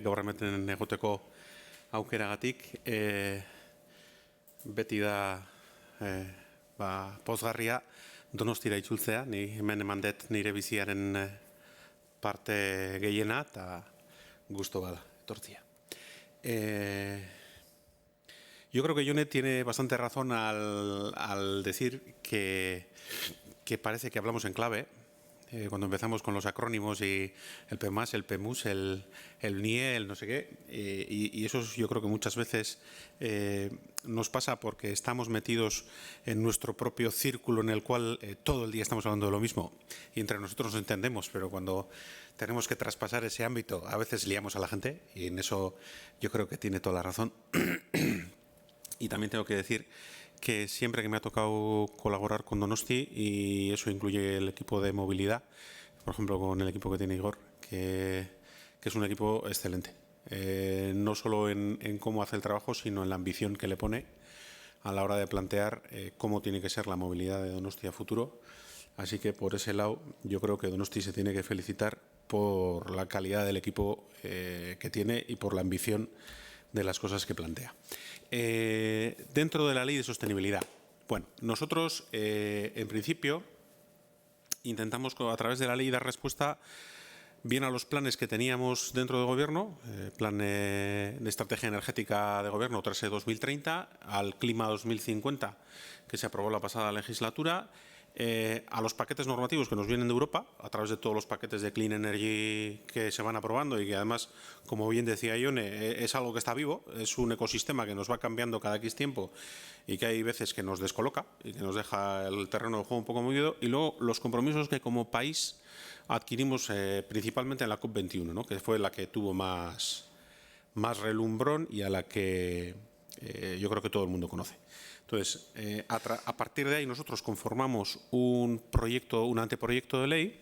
gaur hemen egoteko aukeragatik. Beti da pozgarria Donostira itzultzea. Ni hemen eman dut nire biziaren parte gehiena eta gusto bada etortzea. Yo creo que Jone tiene bastante razón al decir que parece que hablamos en clave. Cuando empezamos con los acrónimos y el PEMAS, el PEMUS, el NIE, el no sé qué, y eso yo creo que muchas veces nos pasa porque estamos metidos en nuestro propio círculo en el cual todo el día estamos hablando de lo mismo y entre nosotros nos entendemos, pero cuando tenemos que traspasar ese ámbito a veces liamos a la gente y en eso yo creo que tiene toda la razón. Y también tengo que decir que siempre que me ha tocado colaborar con Donosti, y eso incluye el equipo de movilidad, por ejemplo con el equipo que tiene Igor, que es un equipo excelente. No solo en cómo hace el trabajo, sino en la ambición que le pone a la hora de plantear cómo tiene que ser la movilidad de Donosti a futuro. Así que por ese lado yo creo que Donosti se tiene que felicitar por la calidad del equipo que tiene y por la ambición de las cosas que plantea. Dentro de la ley de sostenibilidad, Bueno, nosotros, en principio, intentamos a través de la ley dar respuesta bien a los planes que teníamos dentro del Gobierno, plan de estrategia energética de Gobierno 3E-2030, al Clima 2050, que se aprobó la pasada legislatura, a los paquetes normativos que nos vienen de Europa, a través de todos los paquetes de Clean Energy que se van aprobando y que además, como bien decía Ione, es algo que está vivo, es un ecosistema que nos va cambiando cada X tiempo y que hay veces que nos descoloca y que nos deja el terreno de juego un poco movido. Y luego los compromisos que como país adquirimos principalmente en la COP21, ¿no? Que fue la que tuvo más relumbrón y a la que yo creo que todo el mundo conoce. Entonces, a partir de ahí nosotros conformamos un anteproyecto de ley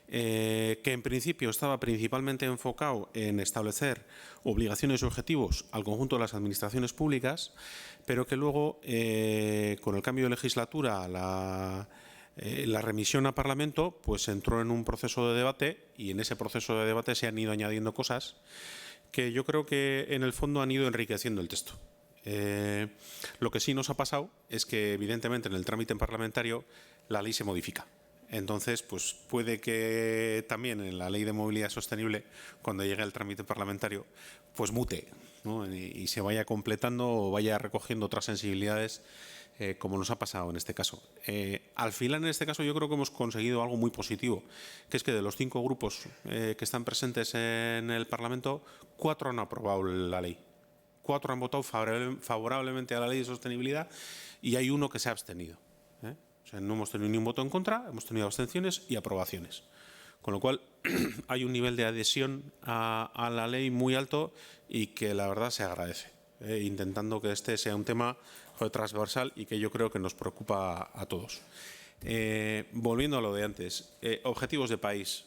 que en principio estaba principalmente enfocado en establecer obligaciones y objetivos al conjunto de las administraciones públicas, pero que luego, con el cambio de legislatura, la remisión a Parlamento, pues entró en un proceso de debate y en ese proceso de debate se han ido añadiendo cosas que yo creo que en el fondo han ido enriqueciendo el texto. Lo que sí nos ha pasado es que evidentemente en el trámite parlamentario la ley se modifica. Entonces, pues puede que también en la ley de movilidad sostenible, cuando llegue el trámite parlamentario, pues mute, ¿no? Y se vaya completando o vaya recogiendo otras sensibilidades, como nos ha pasado en este caso. Al final, en este caso, yo creo que hemos conseguido algo muy positivo, que es que de los 5 grupos que están presentes en el Parlamento, 4 han aprobado la ley. 4 han votado favorablemente a la ley de sostenibilidad y hay 1 que se ha abstenido. O sea, no hemos tenido ni un voto en contra, hemos tenido abstenciones y aprobaciones. Con lo cual, hay un nivel de adhesión a la ley muy alto y que la verdad se agradece, intentando que este sea un tema transversal y que yo creo que nos preocupa a todos. Volviendo a lo de antes, objetivos de país.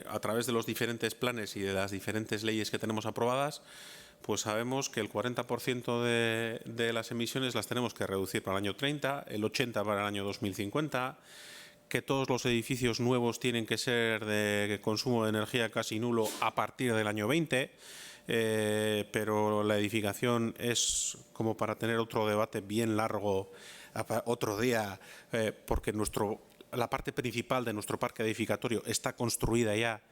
A través de los diferentes planes y de las diferentes leyes que tenemos aprobadas, pues sabemos que el 40% de las emisiones las tenemos que reducir para el año 30, el 80% para el año 2050, que todos los edificios nuevos tienen que ser de consumo de energía casi nulo a partir del año 20, pero la edificación es como para tener otro debate bien largo, otro día, porque la parte principal de nuestro parque edificatorio está construida ya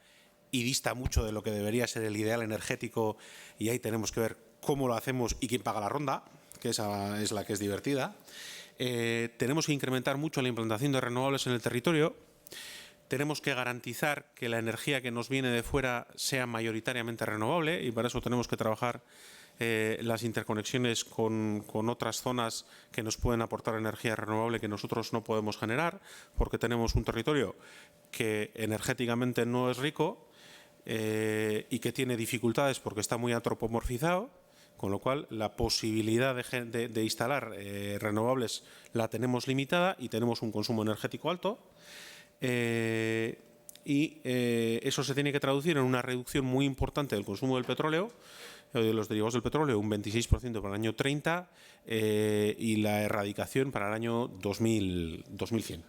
y dista mucho de lo que debería ser el ideal energético, y ahí tenemos que ver cómo lo hacemos y quién paga la ronda, que esa es la que es divertida. Tenemos que incrementar mucho la implantación de renovables en el territorio. Tenemos que garantizar que la energía que nos viene de fuera sea mayoritariamente renovable y para eso tenemos que trabajar las interconexiones con otras zonas que nos pueden aportar energía renovable que nosotros no podemos generar, porque tenemos un territorio que energéticamente no es rico y que tiene dificultades porque está muy antropomorfizado, con lo cual la posibilidad de instalar renovables la tenemos limitada y tenemos un consumo energético alto. Eso se tiene que traducir en una reducción muy importante del consumo del petróleo, de los derivados del petróleo, un 26% para el año 30 y la erradicación para el año 2100.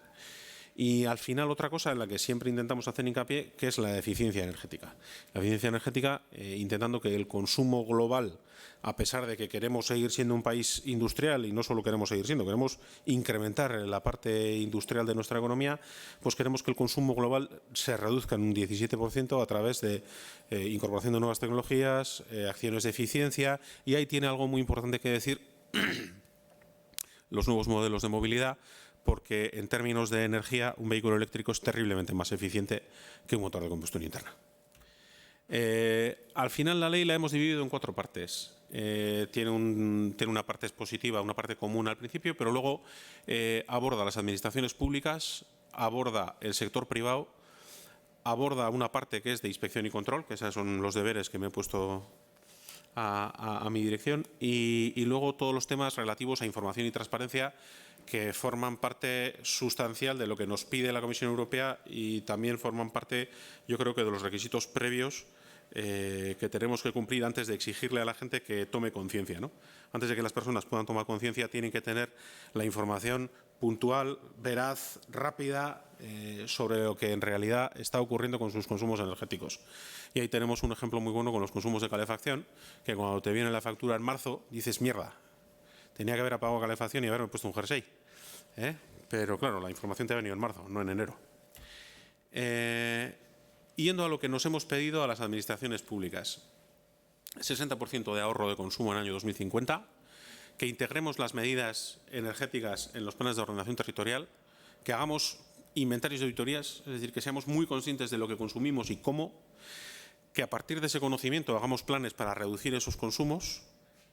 Y al final otra cosa en la que siempre intentamos hacer hincapié, que es la eficiencia energética. La eficiencia energética, intentando que el consumo global, a pesar de que queremos seguir siendo un país industrial y no solo queremos seguir siendo, queremos incrementar la parte industrial de nuestra economía, pues queremos que el consumo global se reduzca en un 17% a través de incorporación de nuevas tecnologías, acciones de eficiencia, y ahí tiene algo muy importante que decir los nuevos modelos de movilidad, porque en términos de energía un vehículo eléctrico es terriblemente más eficiente que un motor de combustión interna. Al final la ley la hemos dividido en 4 partes. Tiene una parte expositiva, una parte común al principio, pero luego aborda las administraciones públicas, aborda el sector privado, aborda una parte que es de inspección y control, que esos son los deberes que me he puesto a mi dirección, y luego todos los temas relativos a información y transparencia, que forman parte sustancial de lo que nos pide la Comisión Europea y también forman parte, yo creo que de los requisitos previos que tenemos que cumplir antes de exigirle a la gente que tome conciencia, ¿no? Antes de que las personas puedan tomar conciencia, tienen que tener la información puntual, veraz, rápida, sobre lo que en realidad está ocurriendo con sus consumos energéticos. Y ahí tenemos un ejemplo muy bueno con los consumos de calefacción, que cuando te viene la factura en marzo dices, mierda, Tenía que haber apagado calefacción y haberme puesto un jersey. Pero claro, la información te ha venido en marzo, no en enero. Yendo a lo que nos hemos pedido a las administraciones públicas. 60% de ahorro de consumo en el año 2050, que integremos las medidas energéticas en los planes de ordenación territorial, que hagamos inventarios de auditorías, es decir, que seamos muy conscientes de lo que consumimos y cómo, que a partir de ese conocimiento hagamos planes para reducir esos consumos,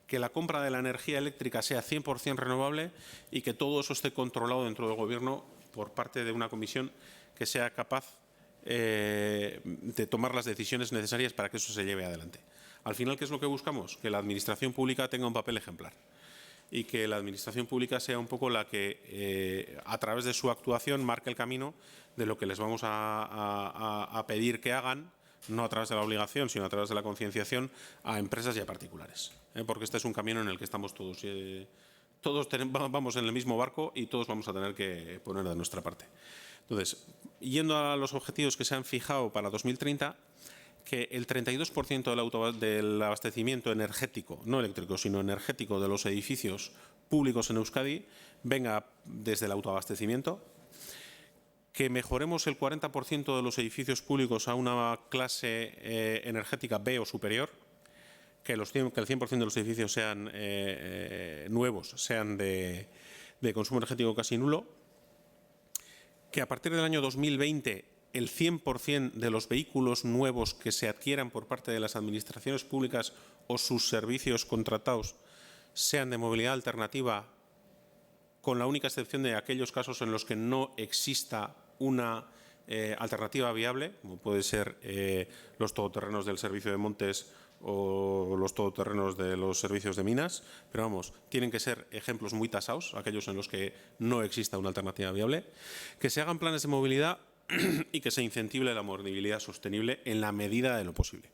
que la compra de la energía eléctrica sea 100% renovable y que todo eso esté controlado dentro del Gobierno por parte de una comisión que sea capaz de tomar las decisiones necesarias para que eso se lleve adelante. Al final, ¿qué es lo que buscamos? Que la Administración Pública tenga un papel ejemplar y que la Administración Pública sea un poco la que, a través de su actuación, marque el camino de lo que les vamos a pedir que hagan, no a través de la obligación, sino a través de la concienciación a empresas y a particulares. Porque este es un camino en el que estamos todos. Todos vamos en el mismo barco y todos vamos a tener que poner de nuestra parte. Entonces, yendo a los objetivos que se han fijado para 2030, que el 32% del abastecimiento energético, no eléctrico, sino energético de los edificios públicos en Euskadi venga desde el autoabastecimiento, que mejoremos el 40% de los edificios públicos a una clase energética B o superior, que el 100% de los edificios sean nuevos, sean de consumo energético casi nulo, que a partir del año 2020 el 100% de los vehículos nuevos que se adquieran por parte de las administraciones públicas o sus servicios contratados sean de movilidad alternativa, con la única excepción de aquellos casos en los que no exista una alternativa viable, como puede ser los todoterrenos del servicio de montes o los todoterrenos de los servicios de minas, pero vamos, tienen que ser ejemplos muy tasados, aquellos en los que no exista una alternativa viable, que se hagan planes de movilidad y que se incentive la movilidad sostenible en la medida de lo posible.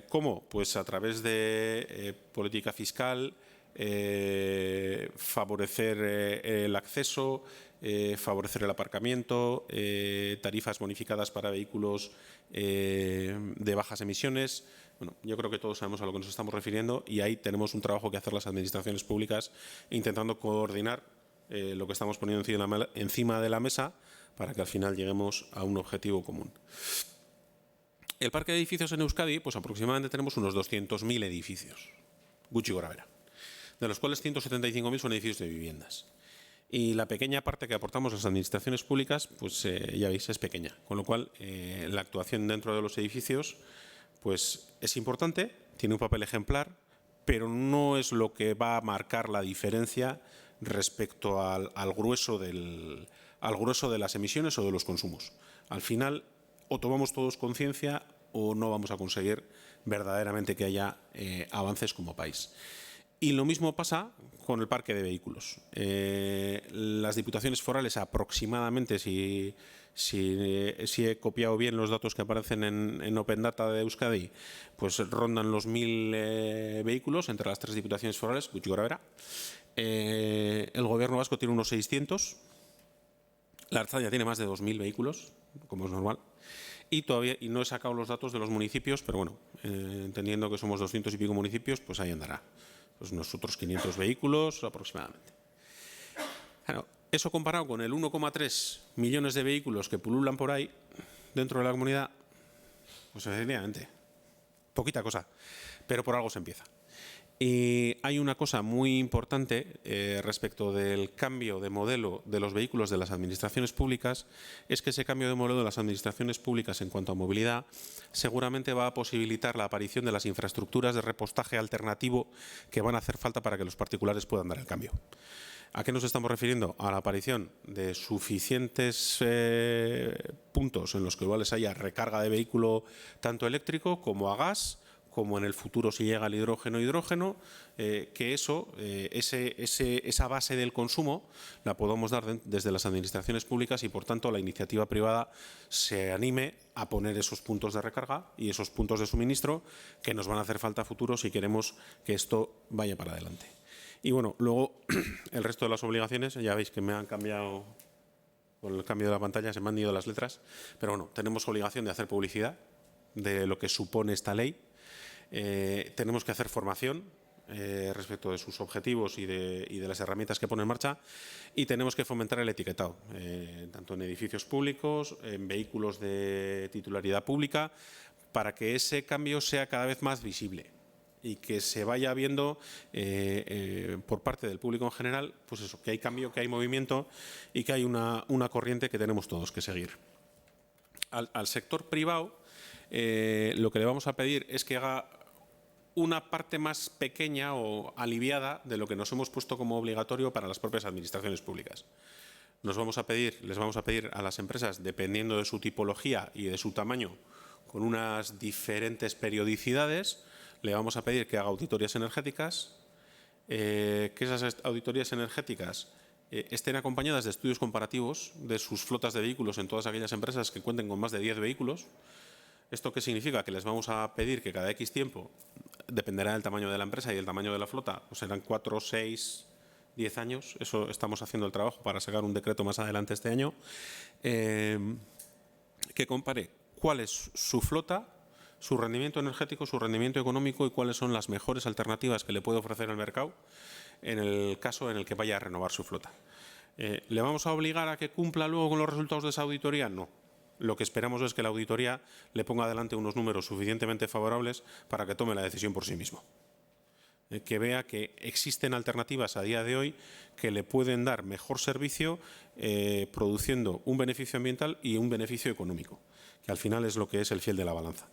¿Cómo? Pues a través de política fiscal, favorecer el acceso, favorecer el aparcamiento, tarifas bonificadas para vehículos de bajas emisiones. Bueno, yo creo que todos sabemos a lo que nos estamos refiriendo y ahí tenemos un trabajo que hacer las administraciones públicas intentando coordinar lo que estamos poniendo encima de la mesa para que al final lleguemos a un objetivo común. El parque de edificios en Euskadi, pues aproximadamente tenemos unos 200.000 edificios, gutxi gorabehera, de los cuales 175.000 son edificios de viviendas. Y la pequeña parte que aportamos las administraciones públicas, pues ya veis, es pequeña. Con lo cual, la actuación dentro de los edificios pues es importante, tiene un papel ejemplar, pero no es lo que va a marcar la diferencia respecto al grueso de las emisiones o de los consumos. Al final, o tomamos todos conciencia o no vamos a conseguir verdaderamente que haya avances como país. Y lo mismo pasa con el parque de vehículos. Las diputaciones forales aproximadamente, si he copiado bien los datos que aparecen en Open Data de Euskadi, pues rondan los 1.000 vehículos entre las 3 diputaciones forales, gutxi gorabehera. El Gobierno vasco tiene unos 600. La Ertzaintza tiene más de 2.000 vehículos, como es normal. Y no he sacado los datos de los municipios, pero bueno, entendiendo que somos 200 y pico municipios, pues ahí andará. Pues nosotros 500 vehículos aproximadamente. Claro, eso comparado con el 1,3 millones de vehículos que pululan por ahí dentro de la comunidad, pues efectivamente, poquita cosa, pero por algo se empieza. Y hay una cosa muy importante respecto del cambio de modelo de los vehículos de las administraciones públicas, es que ese cambio de modelo de las administraciones públicas en cuanto a movilidad seguramente va a posibilitar la aparición de las infraestructuras de repostaje alternativo que van a hacer falta para que los particulares puedan dar el cambio. ¿A qué nos estamos refiriendo? A la aparición de suficientes puntos en los que igual haya recarga de vehículo tanto eléctrico como a gas, como en el futuro si llega el hidrógeno, que esa base del consumo la podamos dar desde las administraciones públicas y, por tanto, la iniciativa privada se anime a poner esos puntos de recarga y esos puntos de suministro que nos van a hacer falta a futuro si queremos que esto vaya para adelante. Y bueno, luego el resto de las obligaciones, ya veis que me han cambiado, con el cambio de la pantalla se me han ido las letras, pero bueno, tenemos obligación de hacer publicidad de lo que supone esta ley. Tenemos que hacer formación respecto de sus objetivos y de las herramientas que pone en marcha, y tenemos que fomentar el etiquetado, tanto en edificios públicos, en vehículos de titularidad pública, para que ese cambio sea cada vez más visible y que se vaya viendo por parte del público en general, pues eso, que hay cambio, que hay movimiento y que hay una corriente que tenemos todos que seguir. Al sector privado lo que le vamos a pedir es que haga una parte más pequeña o aliviada de lo que nos hemos puesto como obligatorio para las propias administraciones públicas. Les vamos a pedir a las empresas, dependiendo de su tipología y de su tamaño, con unas diferentes periodicidades, le vamos a pedir que haga auditorías energéticas, que esas auditorías energéticas estén acompañadas de estudios comparativos de sus flotas de vehículos en todas aquellas empresas que cuenten con más de 10 vehículos. ¿Esto qué significa? Que les vamos a pedir que cada X tiempo, dependerá del tamaño de la empresa y del tamaño de la flota, pues serán 4, 6, 10 años. Eso estamos haciendo el trabajo para sacar un decreto más adelante este año, que compare cuál es su flota, su rendimiento energético, su rendimiento económico y cuáles son las mejores alternativas que le puede ofrecer el mercado en el caso en el que vaya a renovar su flota. ¿Le vamos a obligar a que cumpla luego con los resultados de esa auditoría? No. Lo que esperamos es que la auditoría le ponga adelante unos números suficientemente favorables para que tome la decisión por sí mismo. Que vea que existen alternativas a día de hoy que le pueden dar mejor servicio produciendo un beneficio ambiental y un beneficio económico, que al final es lo que es el fiel de la balanza.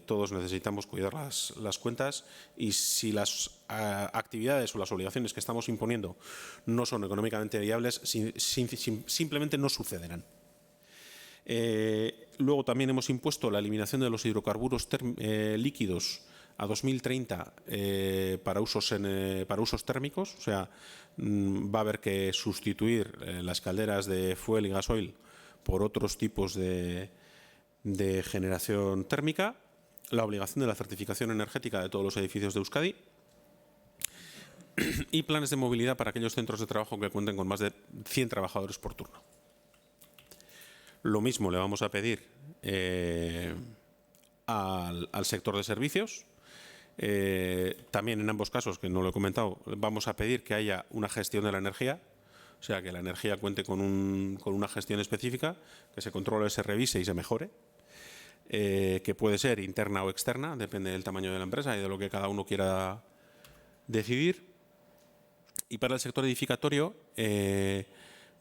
Todos necesitamos cuidar las cuentas y si las actividades o las obligaciones que estamos imponiendo no son económicamente viables, simplemente no sucederán. Luego también hemos impuesto la eliminación de los hidrocarburos líquidos a 2030 para usos térmicos, o sea, va a haber que sustituir las calderas de fuel y gasoil por otros tipos de generación térmica, la obligación de la certificación energética de todos los edificios de Euskadi y planes de movilidad para aquellos centros de trabajo que cuenten con más de 100 trabajadores por turno. Lo mismo le vamos a pedir al sector de servicios. También en ambos casos, que no lo he comentado, vamos a pedir que haya una gestión de la energía, o sea, que la energía cuente con una gestión específica, que se controle, se revise y se mejore, que puede ser interna o externa, depende del tamaño de la empresa y de lo que cada uno quiera decidir. Y para el sector edificatorio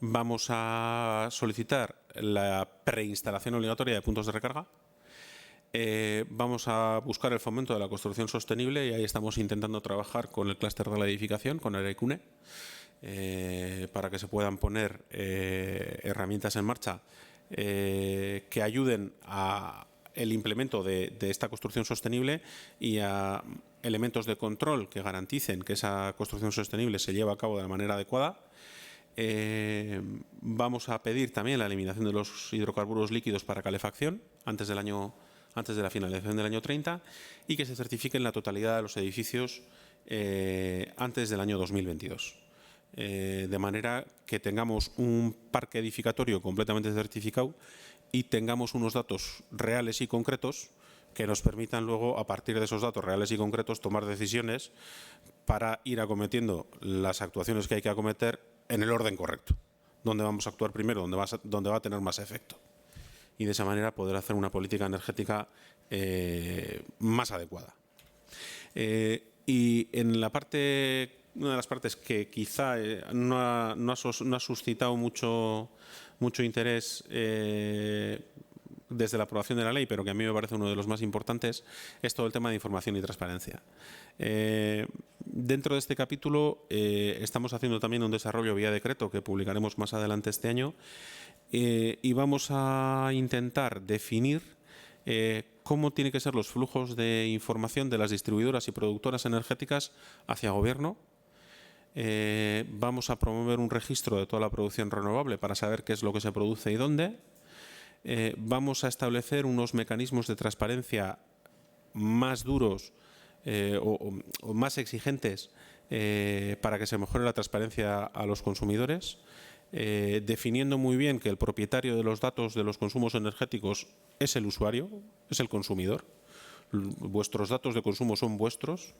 vamos a solicitar la preinstalación obligatoria de puntos de recarga. Vamos a buscar el fomento de la construcción sostenible y ahí estamos intentando trabajar con el clúster de la edificación, con Eraikune, para que se puedan poner herramientas en marcha que ayuden a el implemento de esta construcción sostenible y a elementos de control que garanticen que esa construcción sostenible se lleva a cabo de la manera adecuada. Vamos a pedir también la eliminación de los hidrocarburos líquidos para calefacción antes de la finalización del año 30 y que se certifiquen la totalidad de los edificios antes del año 2022. De manera que tengamos un parque edificatorio completamente certificado y tengamos unos datos reales y concretos que nos permitan luego, a partir de esos datos reales y concretos, tomar decisiones para ir acometiendo las actuaciones que hay que acometer en el orden correcto. Dónde vamos a actuar primero, dónde va a tener más efecto. Y de esa manera poder hacer una política energética más adecuada. Y en la parte, una de las partes que quizá no ha suscitado mucho interés desde la aprobación de la ley, pero que a mí me parece uno de los más importantes, es todo el tema de información y transparencia. Dentro de este capítulo estamos haciendo también un desarrollo vía decreto que publicaremos más adelante este año y vamos a intentar definir cómo tienen que ser los flujos de información de las distribuidoras y productoras energéticas hacia Gobierno. Vamos a promover un registro de toda la producción renovable para saber qué es lo que se produce y dónde. Vamos a establecer unos mecanismos de transparencia más duros o más exigentes para que se mejore la transparencia a los consumidores, definiendo muy bien que el propietario de los datos de los consumos energéticos es el usuario, es el consumidor. vuestros datos de consumo son vuestros.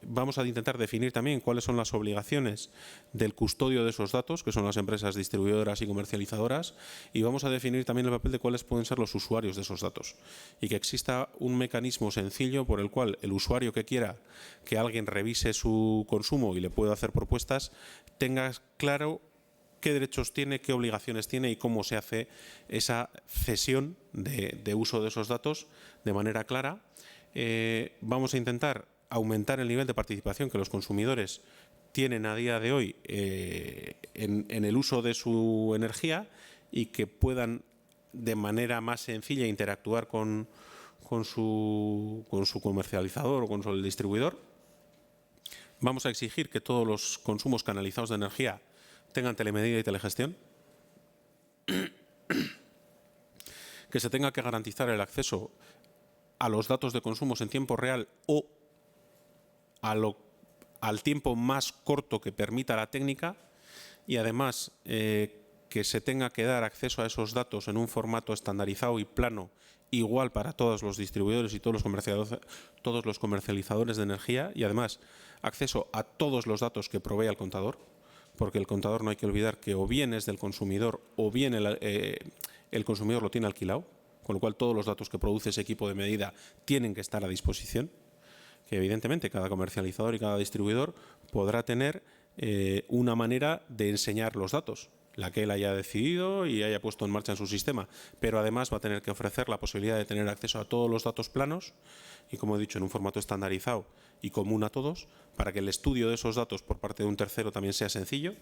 Vamos a intentar definir también cuáles son las obligaciones del custodio de esos datos, que son las empresas distribuidoras y comercializadoras, y vamos a definir también el papel de cuáles pueden ser los usuarios de esos datos, y que exista un mecanismo sencillo por el cual el usuario que quiera que alguien revise su consumo y le pueda hacer propuestas tenga claro qué derechos tiene, qué obligaciones tiene y cómo se hace esa cesión de uso de esos datos de manera clara. Vamos a intentar aumentar el nivel de participación que los consumidores tienen a día de hoy en el uso de su energía y que puedan de manera más sencilla interactuar con su comercializador o con el distribuidor. Vamos a exigir que todos los consumos canalizados de energía tengan telemedida y telegestión, que se tenga que garantizar el acceso a los datos de consumos en tiempo real o al tiempo más corto que permita la técnica, y además que se tenga que dar acceso a esos datos en un formato estandarizado y plano igual para todos los distribuidores y todos los comercializadores de energía, y además acceso a todos los datos que provee el contador, porque el contador no hay que olvidar que o bien es del consumidor o bien el consumidor lo tiene alquilado, con lo cual todos los datos que produce ese equipo de medida tienen que estar a disposición, que evidentemente cada comercializador y cada distribuidor podrá tener una manera de enseñar los datos, la que él haya decidido y haya puesto en marcha en su sistema, pero además va a tener que ofrecer la posibilidad de tener acceso a todos los datos planos y, como he dicho, en un formato estandarizado y común a todos, para que el estudio de esos datos por parte de un tercero también sea sencillo.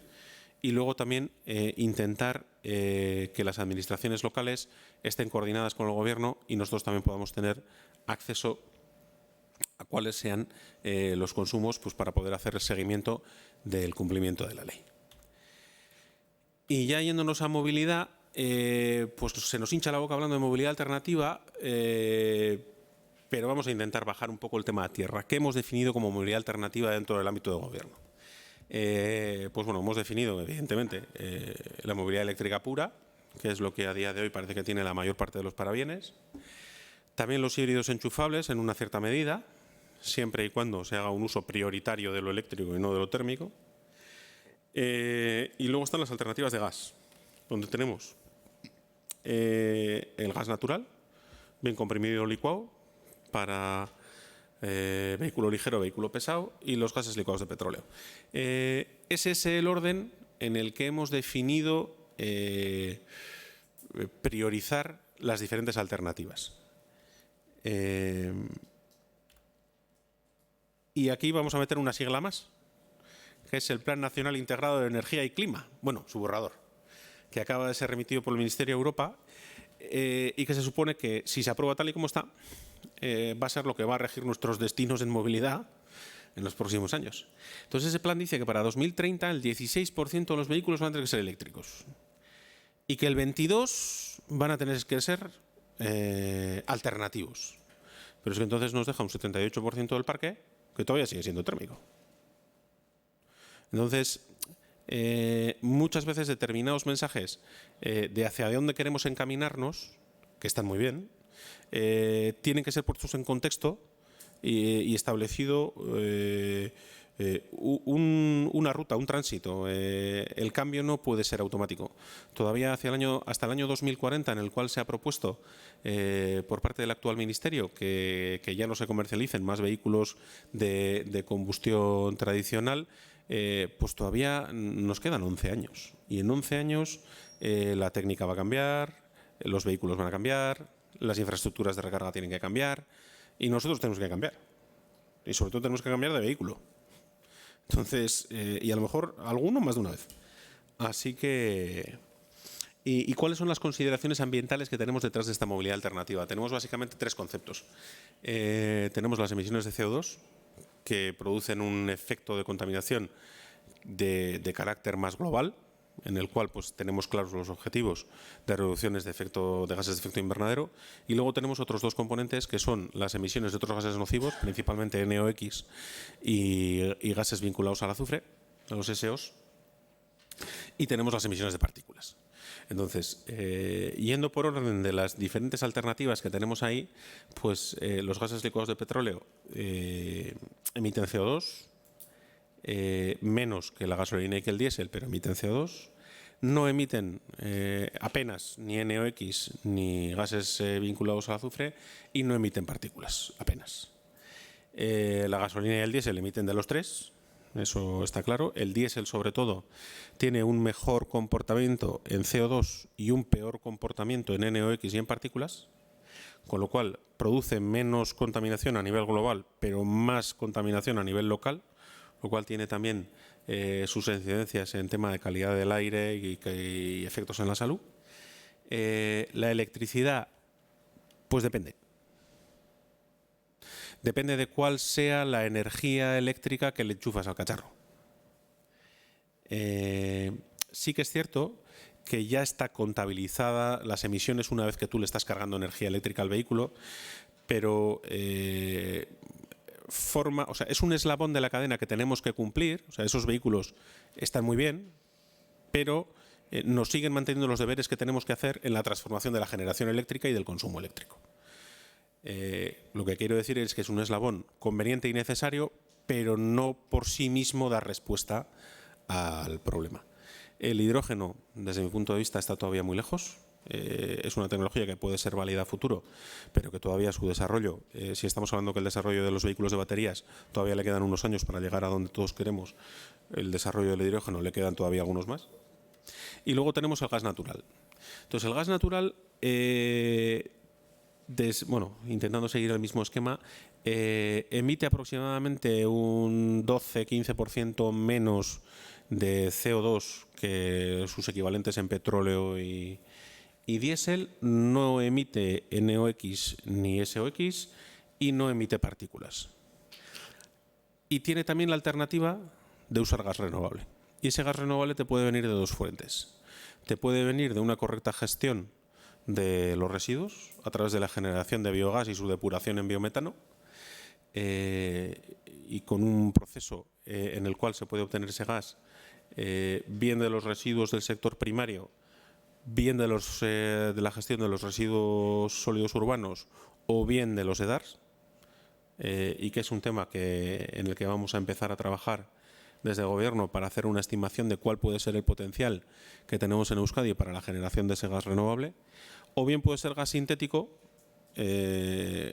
Y luego también intentar que las administraciones locales estén coordinadas con el Gobierno y nosotros también podamos tener acceso a cuáles sean los consumos, pues para poder hacer el seguimiento del cumplimiento de la ley. Y ya yéndonos a movilidad, pues se nos hincha la boca hablando de movilidad alternativa, pero vamos a intentar bajar un poco el tema a tierra. ¿Qué hemos definido como movilidad alternativa dentro del ámbito de Gobierno? Pues bueno, hemos definido evidentemente la movilidad eléctrica pura, que es lo que a día de hoy parece que tiene la mayor parte de los parabienes. También los híbridos enchufables en una cierta medida, siempre y cuando se haga un uso prioritario de lo eléctrico y no de lo térmico. Y luego están las alternativas de gas, donde tenemos el gas natural, bien comprimido o licuado, para vehículo ligero, vehículo pesado, y los gases licuados de petróleo. Ese es el orden en el que hemos definido priorizar las diferentes alternativas. Y aquí vamos a meter una sigla más, que es el Plan Nacional Integrado de Energía y Clima, bueno, su borrador, que acaba de ser remitido por el Ministerio de Europa y que se supone que, si se aprueba tal y como está, va a ser lo que va a regir nuestros destinos en movilidad en los próximos años. Entonces, ese plan dice que para 2030 el 16% de los vehículos van a tener que ser eléctricos y que el 22% van a tener que ser alternativos. Pero es que entonces nos deja un 78% del parque que todavía sigue siendo térmico. Entonces, muchas veces determinados mensajes de hacia dónde queremos encaminarnos, que están muy bien, tienen que ser puestos en contexto y establecido una ruta, un tránsito. El cambio no puede ser automático. Todavía hasta el año 2040, en el cual se ha propuesto por parte del actual Ministerio que ya no se comercialicen más vehículos de combustión tradicional, pues todavía nos quedan 11 años. Y en 11 años la técnica va a cambiar, los vehículos van a cambiar, las infraestructuras de recarga tienen que cambiar y nosotros tenemos que cambiar. Y sobre todo tenemos que cambiar de vehículo. Entonces, y a lo mejor alguno más de una vez. Así que... ¿Y cuáles son las consideraciones ambientales que tenemos detrás de esta movilidad alternativa? Tenemos básicamente tres conceptos. Tenemos las emisiones de CO2, que producen un efecto de contaminación de carácter más global, en el cual pues tenemos claros los objetivos de reducciones de gases de efecto invernadero, y luego tenemos otros dos componentes que son las emisiones de otros gases nocivos, principalmente NOx y gases vinculados al azufre, a los SOs, y tenemos las emisiones de partículas. Entonces, yendo por orden de las diferentes alternativas que tenemos ahí, pues los gases licuados de petróleo emiten CO2, menos que la gasolina y que el diésel, pero emiten CO2. No emiten apenas ni NOx ni gases vinculados al azufre y no emiten partículas, apenas. La gasolina y el diésel emiten de los tres. Eso está claro. El diésel, sobre todo, tiene un mejor comportamiento en CO2 y un peor comportamiento en NOx y en partículas, con lo cual produce menos contaminación a nivel global, pero más contaminación a nivel local, lo cual tiene también sus incidencias en tema de calidad del aire y efectos en la salud. La electricidad, pues depende. Depende de cuál sea la energía eléctrica que le enchufas al cacharro. Sí que es cierto que ya está contabilizada las emisiones una vez que tú le estás cargando energía eléctrica al vehículo, pero es un eslabón de la cadena que tenemos que cumplir. O sea, esos vehículos están muy bien, pero nos siguen manteniendo los deberes que tenemos que hacer en la transformación de la generación eléctrica y del consumo eléctrico. Lo que quiero decir es que es un eslabón conveniente y necesario, pero no por sí mismo da respuesta al problema. El hidrógeno, desde mi punto de vista, está todavía muy lejos. Es una tecnología que puede ser válida a futuro, pero que todavía su desarrollo, si estamos hablando que el desarrollo de los vehículos de baterías todavía le quedan unos años para llegar a donde todos queremos, el desarrollo del hidrógeno le quedan todavía algunos más. Y luego tenemos el gas natural. Entonces, el gas natural, intentando seguir el mismo esquema, emite aproximadamente un 12-15% menos de CO2 que sus equivalentes en petróleo y diésel, no emite NOx ni SOx y no emite partículas. Y tiene también la alternativa de usar gas renovable. Y ese gas renovable te puede venir de dos fuentes. Te puede venir de una correcta gestión de los residuos a través de la generación de biogás y su depuración en biometano, y con un proceso en el cual se puede obtener ese gas bien de los residuos del sector primario, bien de la gestión de los residuos sólidos urbanos o bien de los EDARs, y que es un tema en el que vamos a empezar a trabajar desde el Gobierno para hacer una estimación de cuál puede ser el potencial que tenemos en Euskadi para la generación de ese gas renovable, o bien puede ser gas sintético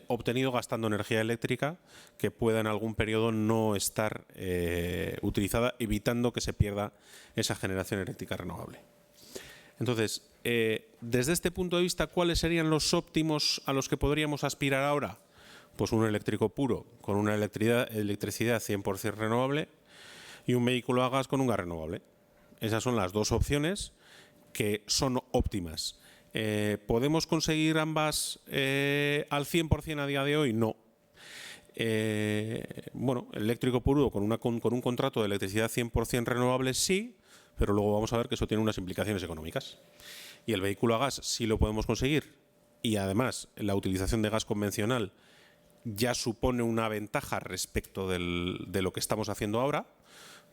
obtenido gastando energía eléctrica que pueda en algún periodo no estar utilizada, evitando que se pierda esa generación eléctrica renovable. Entonces, desde este punto de vista, ¿cuáles serían los óptimos a los que podríamos aspirar ahora? Pues un eléctrico puro con una electricidad 100% renovable y un vehículo a gas con un gas renovable. Esas son las dos opciones que son óptimas. ¿Podemos conseguir ambas al 100% a día de hoy? No. El eléctrico puro con un contrato de electricidad 100% renovable sí, pero luego vamos a ver que eso tiene unas implicaciones económicas. Y el vehículo a gas sí lo podemos conseguir, y además la utilización de gas convencional ya supone una ventaja respecto de lo que estamos haciendo ahora,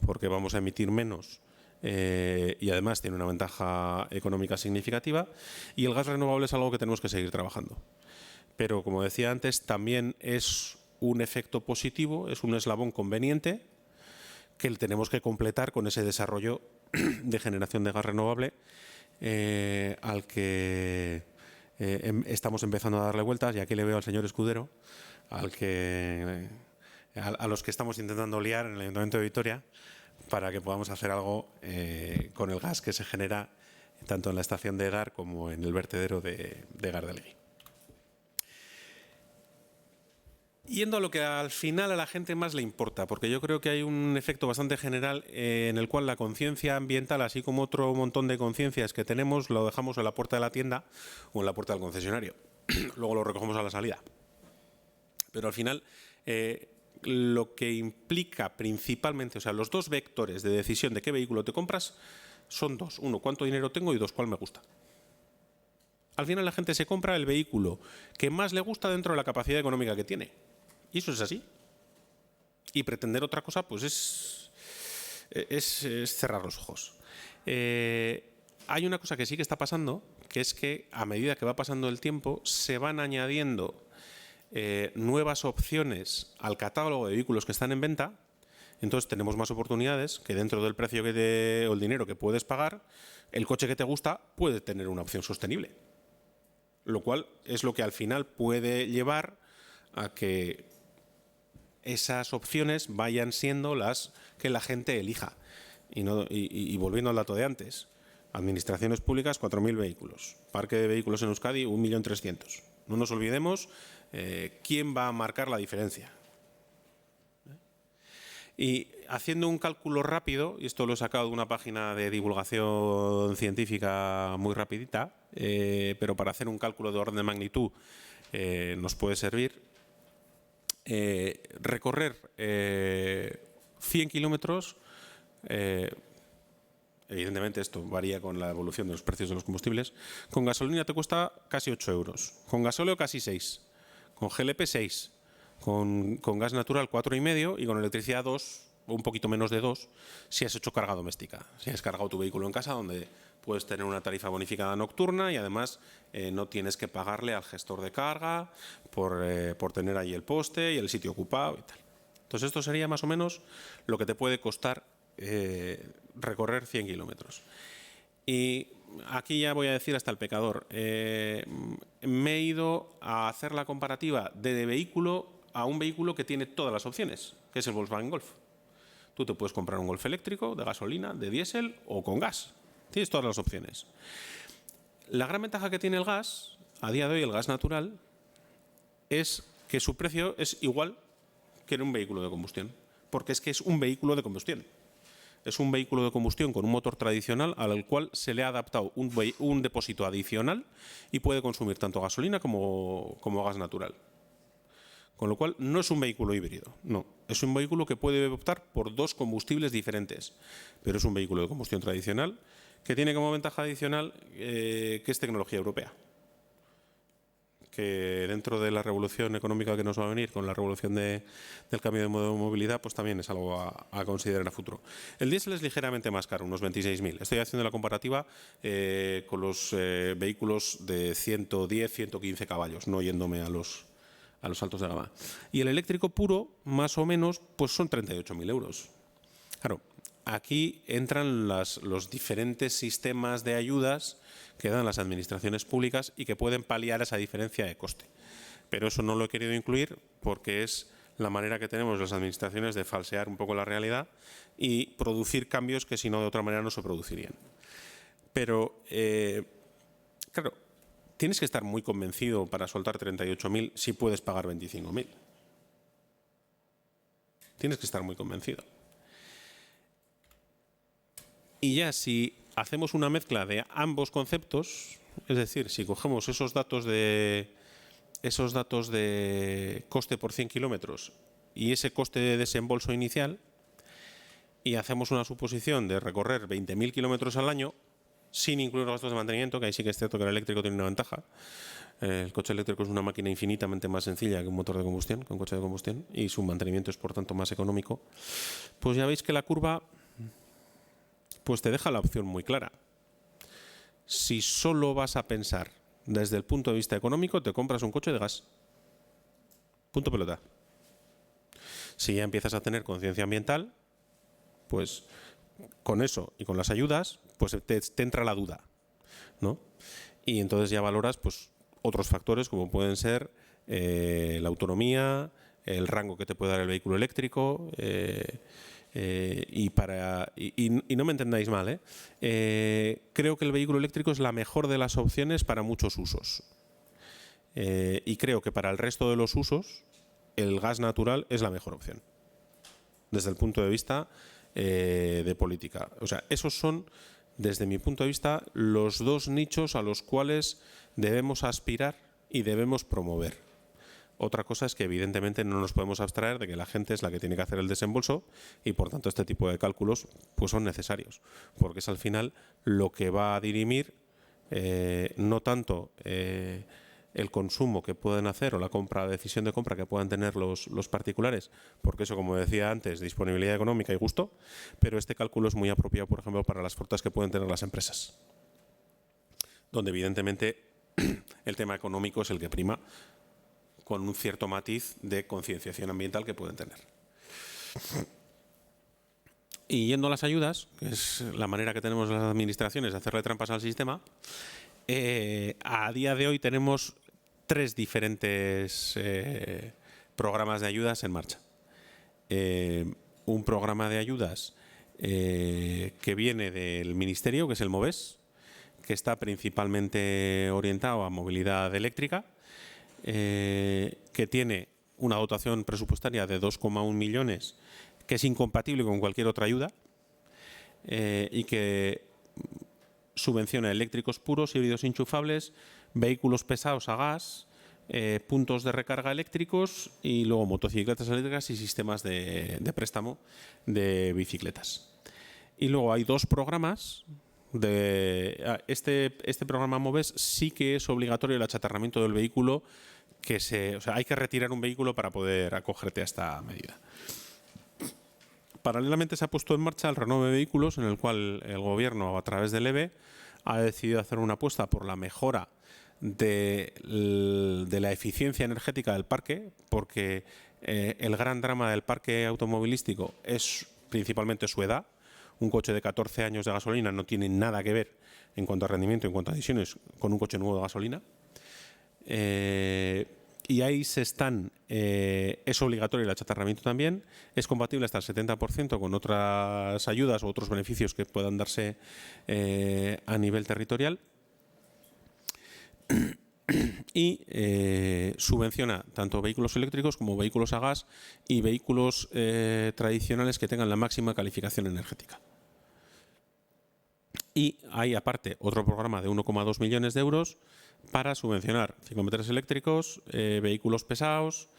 porque vamos a emitir menos. Y además tiene una ventaja económica significativa, y el gas renovable es algo que tenemos que seguir trabajando. Pero, como decía antes, también es un efecto positivo, es un eslabón conveniente que tenemos que completar con ese desarrollo de generación de gas renovable al que estamos empezando a darle vueltas, y aquí le veo al señor Escudero, a los que estamos intentando liar en el Ayuntamiento de Vitoria, para que podamos hacer algo con el gas que se genera tanto en la estación de Egar como en el vertedero de Egar de Alegui. Yendo a lo que al final a la gente más le importa, porque yo creo que hay un efecto bastante general en el cual la conciencia ambiental, así como otro montón de conciencias que tenemos, lo dejamos en la puerta de la tienda o en la puerta del concesionario. Luego lo recogemos a la salida. Pero al final, lo que implica principalmente, o sea, los dos vectores de decisión de qué vehículo te compras son dos. Uno, cuánto dinero tengo, y dos, cuál me gusta. Al final la gente se compra el vehículo que más le gusta dentro de la capacidad económica que tiene. Y eso es así. Y pretender otra cosa, pues es cerrar los ojos. hay una cosa que sí que está pasando, que es que a medida que va pasando el tiempo se van añadiendo nuevas opciones al catálogo de vehículos que están en venta. Entonces tenemos más oportunidades que dentro del precio o el dinero que puedes pagar, el coche que te gusta puede tener una opción sostenible. Lo cual es lo que al final puede llevar a que esas opciones vayan siendo las que la gente elija. Y volviendo al dato de antes, administraciones públicas, 4.000 vehículos. Parque de vehículos en Euskadi, 1.300.000. No nos olvidemos quién va a marcar la diferencia. Y haciendo un cálculo rápido, y esto lo he sacado de una página de divulgación científica muy rapidita, pero para hacer un cálculo de orden de magnitud nos puede servir. Recorrer 100 kilómetros, evidentemente esto varía con la evolución de los precios de los combustibles, con gasolina te cuesta casi 8 euros, con gasóleo casi 6, con GLP 6, con gas natural 4,5 y con electricidad 2, o un poquito menos de 2, si has hecho carga doméstica, si has cargado tu vehículo en casa, donde puedes tener una tarifa bonificada nocturna y además no tienes que pagarle al gestor de carga por tener ahí el poste y el sitio ocupado y tal. Entonces esto sería más o menos lo que te puede costar recorrer 100 kilómetros. Y aquí ya voy a decir hasta el pecador. Me he ido a hacer la comparativa de vehículo a un vehículo que tiene todas las opciones, que es el Volkswagen Golf. Tú te puedes comprar un Golf eléctrico, de gasolina, de diésel o con gas. Tienes todas las opciones. La gran ventaja que tiene el gas, a día de hoy el gas natural, es que su precio es igual que en un vehículo de combustión, porque es que es un vehículo de combustión. Es un vehículo de combustión con un motor tradicional al cual se le ha adaptado un depósito adicional y puede consumir tanto gasolina como gas natural. Con lo cual no es un vehículo híbrido, no. Es un vehículo que puede optar por dos combustibles diferentes, pero es un vehículo de combustión tradicional que tiene como ventaja adicional que es tecnología europea. Que dentro de la revolución económica que nos va a venir, con la revolución del cambio de modo de movilidad, pues también es algo a considerar a futuro. El diésel es ligeramente más caro, unos 26.000. Estoy haciendo la comparativa con los vehículos de 110, 115 caballos, no yéndome a los altos de gama. Y el eléctrico puro, más o menos, pues son 38.000 euros. Claro, aquí entran los diferentes sistemas de ayudas que dan las administraciones públicas y que pueden paliar esa diferencia de coste. Pero eso no lo he querido incluir porque es la manera que tenemos las administraciones de falsear un poco la realidad y producir cambios que si no de otra manera no se producirían. Pero, claro, tienes que estar muy convencido para soltar 38.000 si puedes pagar 25.000. Tienes que estar muy convencido. Y ya si hacemos una mezcla de ambos conceptos, es decir, si cogemos esos datos de coste por 100 kilómetros y ese coste de desembolso inicial y hacemos una suposición de recorrer 20.000 kilómetros al año sin incluir los gastos de mantenimiento, que ahí sí que es cierto que el eléctrico tiene una ventaja. El coche eléctrico es una máquina infinitamente más sencilla que un motor de combustión, que un coche de combustión, y su mantenimiento es por tanto más económico. Pues ya veis que la curva pues te deja la opción muy clara. Si solo vas a pensar desde el punto de vista económico, te compras un coche de gas. Punto pelota. Si ya empiezas a tener conciencia ambiental, pues con eso y con las ayudas, pues te entra la duda, ¿no? Y entonces ya valoras pues otros factores como pueden ser la autonomía, el rango que te puede dar el vehículo eléctrico, y no me entendáis mal, creo que el vehículo eléctrico es la mejor de las opciones para muchos usos. Y creo que para el resto de los usos el gas natural es la mejor opción desde el punto de vista de política. O sea, esos son, desde mi punto de vista, los dos nichos a los cuales debemos aspirar y debemos promover. Otra cosa es que evidentemente no nos podemos abstraer de que la gente es la que tiene que hacer el desembolso y por tanto este tipo de cálculos pues son necesarios, porque es al final lo que va a dirimir no tanto el consumo que pueden hacer o la decisión de compra que puedan tener los particulares, porque eso, como decía antes, disponibilidad económica y gusto, pero este cálculo es muy apropiado, por ejemplo, para las flotas que pueden tener las empresas. donde evidentemente el tema económico es el que prima, con un cierto matiz de concienciación ambiental que pueden tener. Y yendo a las ayudas, que es la manera que tenemos las administraciones de hacerle trampas al sistema, a día de hoy tenemos 3 diferentes programas de ayudas en marcha. Un programa de ayudas que viene del Ministerio, que es el MOVES, que está principalmente orientado a movilidad eléctrica, que tiene una dotación presupuestaria de 2,1 millones, que es incompatible con cualquier otra ayuda, y que subvenciona eléctricos puros, híbridos enchufables, vehículos pesados a gas, puntos de recarga eléctricos y luego motocicletas eléctricas y sistemas de préstamo de bicicletas. Y luego hay 2 programas. Este programa MOVES sí que es obligatorio el achatarramiento del vehículo, o sea, hay que retirar un vehículo para poder acogerte a esta medida. Paralelamente se ha puesto en marcha el renove de vehículos, en el cual el Gobierno, a través del EVE, ha decidido hacer una apuesta por la mejora de la eficiencia energética del parque, porque el gran drama del parque automovilístico es principalmente su edad. Un coche de 14 años de gasolina no tiene nada que ver en cuanto a rendimiento, en cuanto a emisiones, con un coche nuevo de gasolina. Y ahí es obligatorio el achatarramiento también, es compatible hasta el 70% con otras ayudas o otros beneficios que puedan darse a nivel territorial. Y subvenciona tanto vehículos eléctricos como vehículos a gas y vehículos tradicionales que tengan la máxima calificación energética. Y hay aparte otro programa de 1,2 millones de euros para subvencionar ciclometros eléctricos, vehículos pesados,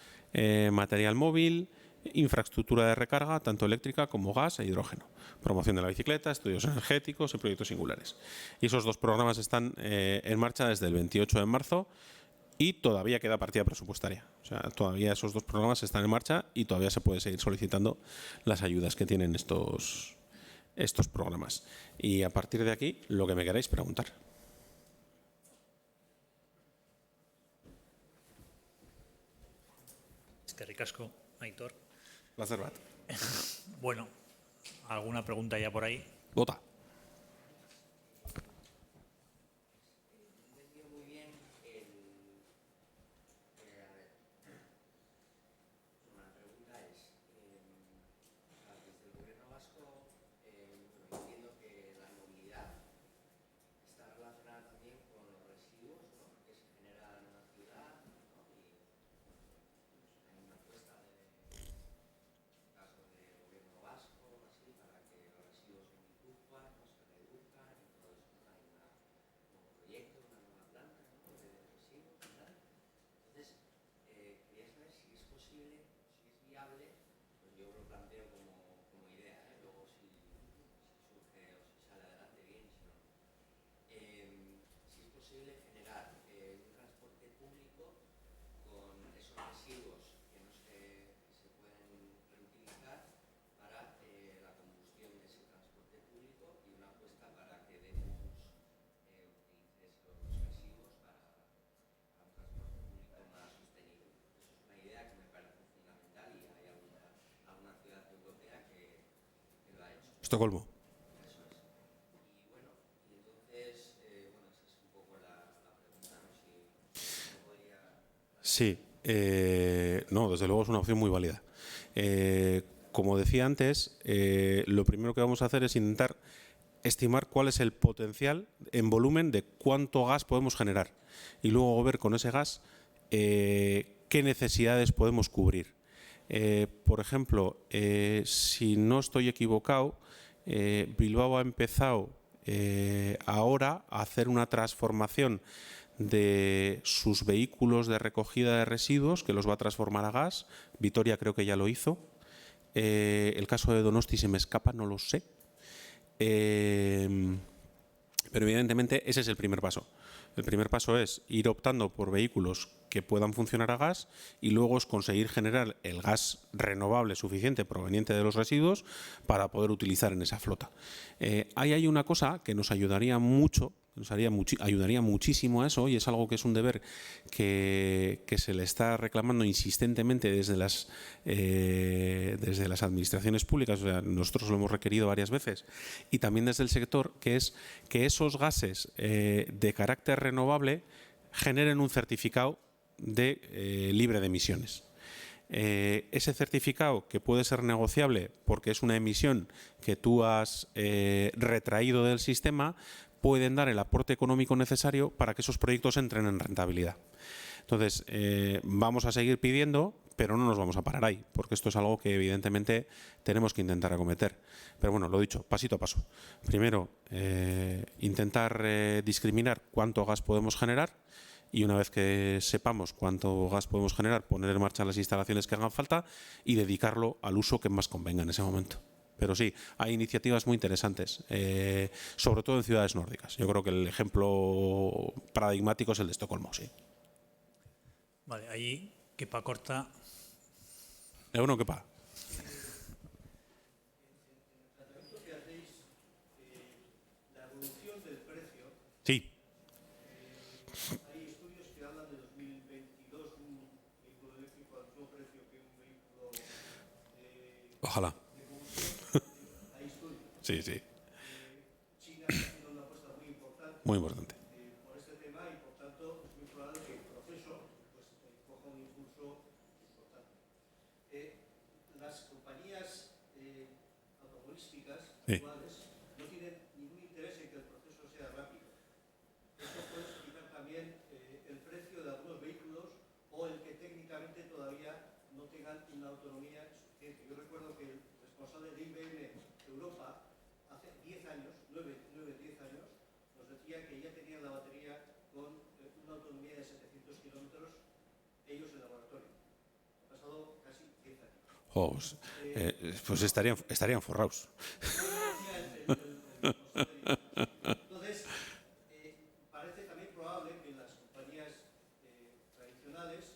material móvil, infraestructura de recarga, tanto eléctrica como gas e hidrógeno, promoción de la bicicleta, estudios energéticos y proyectos singulares. Y esos 2 programas están en marcha desde el 28 de marzo y todavía queda partida presupuestaria. O sea, todavía esos 2 programas están en marcha y todavía se puede seguir solicitando las ayudas que tienen estos programas. Y a partir de aquí, lo que me queráis preguntar. Eskerrik asko, Aitor. Placer bat. Bueno, ¿alguna pregunta ya por ahí? Vota. Estocolmo. Sí, no, desde luego es una opción muy válida. Como decía antes, lo primero que vamos a hacer es intentar estimar cuál es el potencial en volumen de cuánto gas podemos generar y luego ver con ese gas qué necesidades podemos cubrir. Por ejemplo, si no estoy equivocado, Bilbao ha empezado ahora a hacer una transformación de sus vehículos de recogida de residuos, que los va a transformar a gas. Vitoria creo que ya lo hizo. El caso de Donosti se me escapa, no lo sé. Pero evidentemente ese es el primer paso. El primer paso es ir optando por vehículos que puedan funcionar a gas y luego es conseguir generar el gas renovable suficiente proveniente de los residuos para poder utilizar en esa flota. Ahí hay una cosa que nos ayudaría mucho ayudaría muchísimo a eso, y es algo que es un deber que se le está reclamando insistentemente desde las administraciones públicas. O sea, nosotros lo hemos requerido varias veces, y también desde el sector, que es que esos gases de carácter renovable generen un certificado libre de emisiones. Ese certificado, que puede ser negociable porque es una emisión que tú has retraído del sistema, pueden dar el aporte económico necesario para que esos proyectos entren en rentabilidad. Entonces, vamos a seguir pidiendo, pero no nos vamos a parar ahí, porque esto es algo que evidentemente tenemos que intentar acometer. Pero bueno, lo dicho, pasito a paso. Primero, intentar discriminar cuánto gas podemos generar, y una vez que sepamos cuánto gas podemos generar, poner en marcha las instalaciones que hagan falta y dedicarlo al uso que más convenga en ese momento. Pero sí, hay iniciativas muy interesantes, sobre todo en ciudades nórdicas. Yo creo que el ejemplo paradigmático es el de Estocolmo, sí. Vale, ahí, Kepa corta. ¿Uno qué pa? Sí. Ojalá. Sí, sí. China está haciendo una apuesta muy importante. Por este tema, y por tanto es muy probable que el proceso coja un impulso importante. Las compañías automovilísticas actuales no tienen ningún interés en que el proceso sea rápido. Esto puede explicar también el precio de algunos vehículos, o el que técnicamente todavía no tengan una autonomía suficiente. Yo recuerdo que el responsable de IBM Europa hace 10 años, 9-10 años, nos decía que ya tenían la batería con una autonomía de 700 kilómetros, ellos en laboratorio. Ha pasado casi 10 años. Pues estarían forrados. Entonces, parece también probable que las compañías tradicionales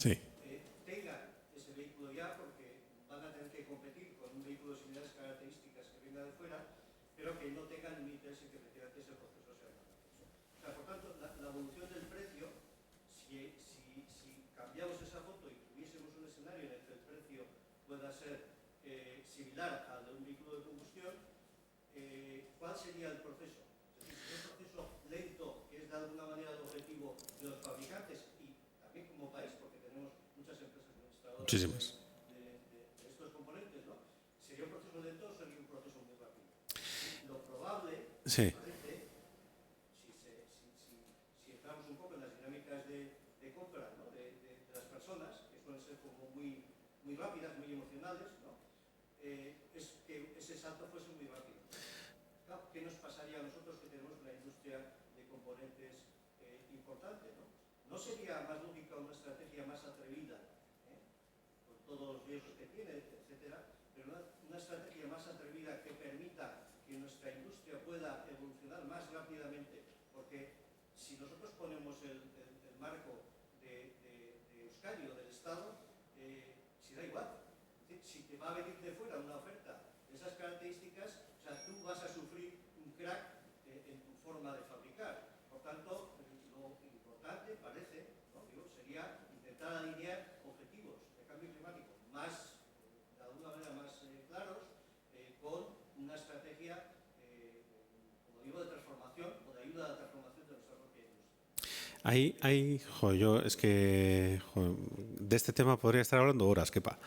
tengan ese vehículo ya, porque van a tener que competir con un vehículo de similares características que venga de fuera, pero que no tengan un interés en que efectivamente ese proceso sea rápido. O sea, por tanto, la evolución del precio, si cambiamos esa foto y tuviésemos un escenario en el que el precio pueda ser similar al de un vehículo de combustión, ¿cuál sería el proceso? Es decir, si es un proceso lento, que es de alguna manera el objetivo de los fabricantes, y también como país, porque tenemos muchas empresas administradoras de estos componentes, ¿no? ¿Sería un proceso lento o sería un proceso muy rápido? Lo probable, parece, si entramos un poco en las dinámicas de compra, ¿no? de las personas, que suelen ser como muy rápidas, muy emocionales, ¿no? Es que ese salto fuese muy rápido. Claro, ¿qué nos pasaría a nosotros que tenemos una industria de componentes importante, ¿no? ¿No sería más lógica una estrategia más atrevida, con todos los riesgos que tiene, etcétera, pero una estrategia más atrevida que permita que nuestra industria pueda evolucionar más rápidamente? Porque si nosotros ponemos el marco de Euskadi o del Estado, si da igual. Si te va a venir de fuera una oferta de esas características, o sea, tú vas a sufrir un crack en tu forma de fabricar. Por tanto, lo importante parece, ¿no? Sería intentar alinear objetivos de cambio climático más, de alguna manera más claros, con una estrategia, como digo, de transformación o de ayuda a la transformación de nuestra propia industria. Yo es que de este tema podría estar hablando horas, Kepa.